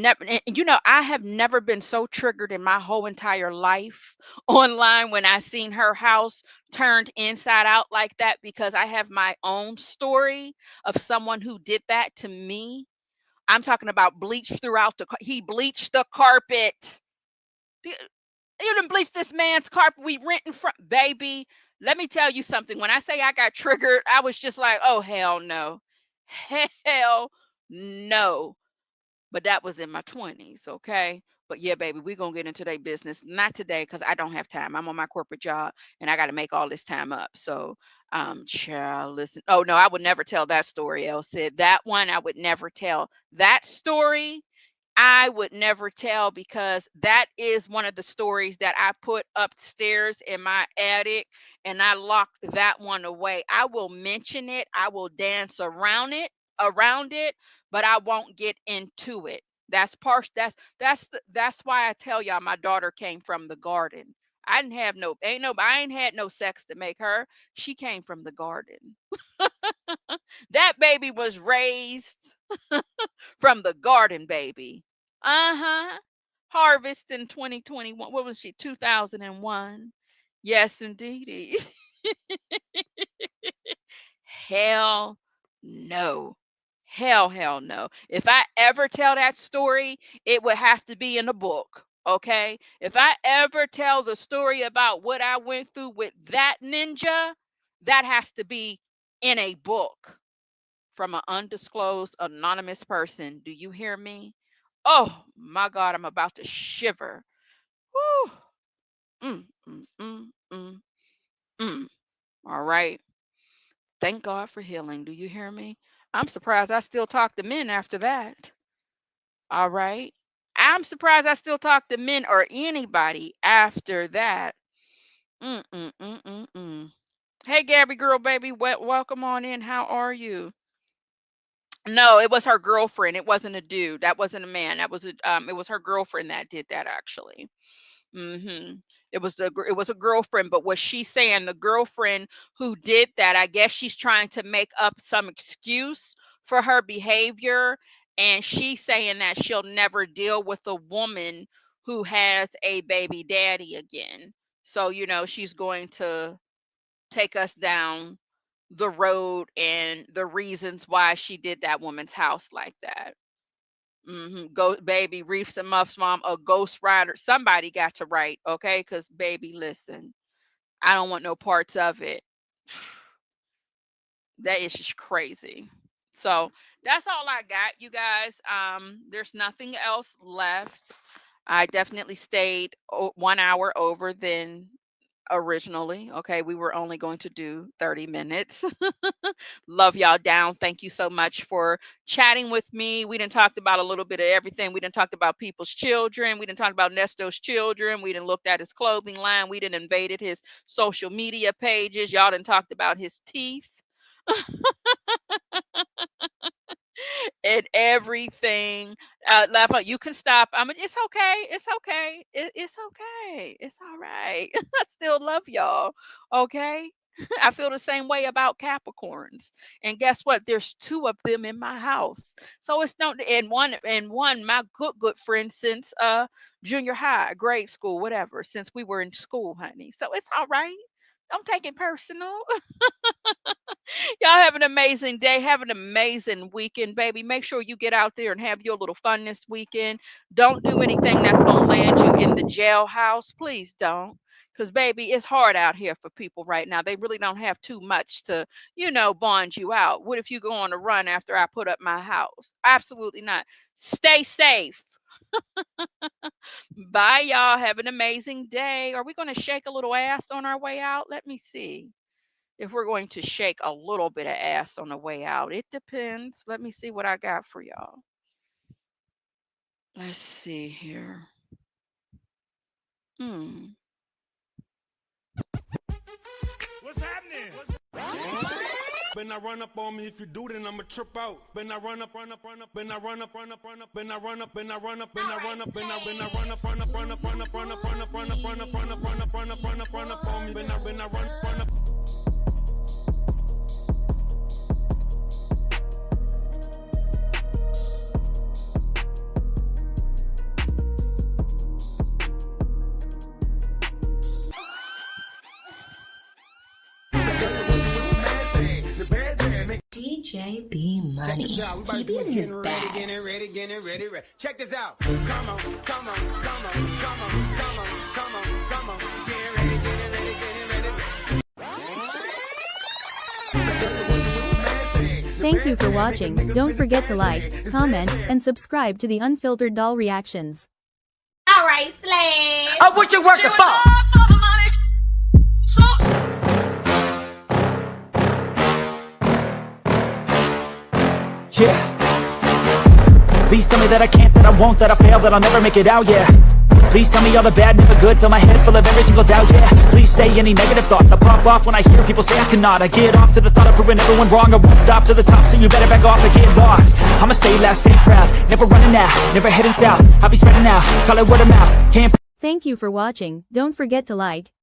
never been so triggered in my whole entire life online when I seen her house turned inside out like that, because I have my own story of someone who did that to me. I'm talking about bleach throughout he bleached the carpet. You didn't bleach this man's carpet. We renting from, baby. Let me tell you something. When I say I got triggered, I was just like, oh hell no. Hell no. But that was in my 20s, okay? But yeah, baby, we're gonna get into their business. Not today, because I don't have time. I'm on my corporate job and I gotta make all this time up. So child, listen. Oh no, I would never tell that story, El said. That one I would never tell. That story I would never tell, because that is one of the stories that I put upstairs in my attic, and I locked that one away. I will mention it, I will dance around it, but I won't get into it. That's why I tell y'all my daughter came from the garden. I ain't had no sex to make her. She came from the garden. That baby was raised from the garden, baby. Uh-huh. Harvest in 2021. What was she? 2001. Yes, indeedy. Hell no. Hell no. If I ever tell that story, it would have to be in a book. Okay. If I ever tell the story about what I went through with that ninja, that has to be in a book from an undisclosed anonymous person. Do you hear me? Oh my God, I'm about to shiver. Whew. Mm, mm, mm, mm, mm. All right. Thank God for healing. Do you hear me? I'm surprised I still talk to men after that. All right. I'm surprised I still talk to men or anybody after that. Mm, mm, mm, mm, mm. Hey, Gabby girl, baby, welcome on in. How are you? No, it was her girlfriend. It wasn't a dude. That wasn't a man. It was her girlfriend that did that, actually. It was a girlfriend, but what she's saying, the girlfriend who did that, I guess she's trying to make up some excuse for her behavior, and she's saying that she'll never deal with a woman who has a baby daddy again. So, she's going to take us down the road and the reasons why she did that woman's house like that. Go, baby, Reefs and Muffs mom, a ghost rider. Somebody got to write, okay? Because, baby, listen, I don't want no parts of it. That is just crazy. So that's all I got, you guys. There's nothing else left. I definitely stayed 1 hour over than originally. Okay, we were only going to do 30 minutes. Love y'all down. Thank you so much for chatting with me. We didn't talk about a little bit of everything. We didn't talk about people's children. We didn't talk about Nesto's children. We didn't looked at his clothing line. We didn't invaded his social media pages. Y'all didn't talked about his teeth. And everything. Laugh out. You can stop. I mean, it's okay. It's okay. It's okay. It's all right. I still love y'all. Okay. I feel the same way about Capricorns. And guess what? There's two of them in my house. So it's not and one my good friend since junior high, grade school, whatever, since we were in school, honey. So it's all right. Don't take it personal. Y'all have an amazing day. Have an amazing weekend, baby. Make sure you get out there and have your little fun this weekend. Don't do anything that's going to land you in the jailhouse. Please don't. Because, baby, it's hard out here for people right now. They really don't have too much to, bond you out. What if you go on a run after I put up my house? Absolutely not. Stay safe. Bye, y'all. Have an amazing day. Are we going to shake a little ass on our way out? Let me see if we're going to shake a little bit of ass on the way out. It depends. Let me see what I got for y'all. Let's see here. What's happening? Better not run up on me. If you do, then I'ma trip out. Better not run up. Better not run up. Better not run up. Better not run up. Better not run up. Better not run up. Better not run up. Run up on me. Better not run up. DJ B Money. He did his best. Getting ready. Check this out. Come on. Getting ready. Thank you for watching. Don't forget to like, comment, and subscribe to the Unfiltered Doll Reactions. All right, Slash. Oh, what you working for? Yeah. Please tell me that I can't, that I won't, that I fail, that I'll never make it out, yeah. Please tell me all the bad, never good, fill my head full of every single doubt, yeah. Please say any negative thoughts, I pop off when I hear people say I cannot. I get off to the thought of proving everyone wrong, I won't stop to the top, so you better back off and get lost. I'ma stay loud, stay proud, never running out, never heading south. I'll be spreading out, call it word of mouth, can't. Thank you for watching. Don't forget to like,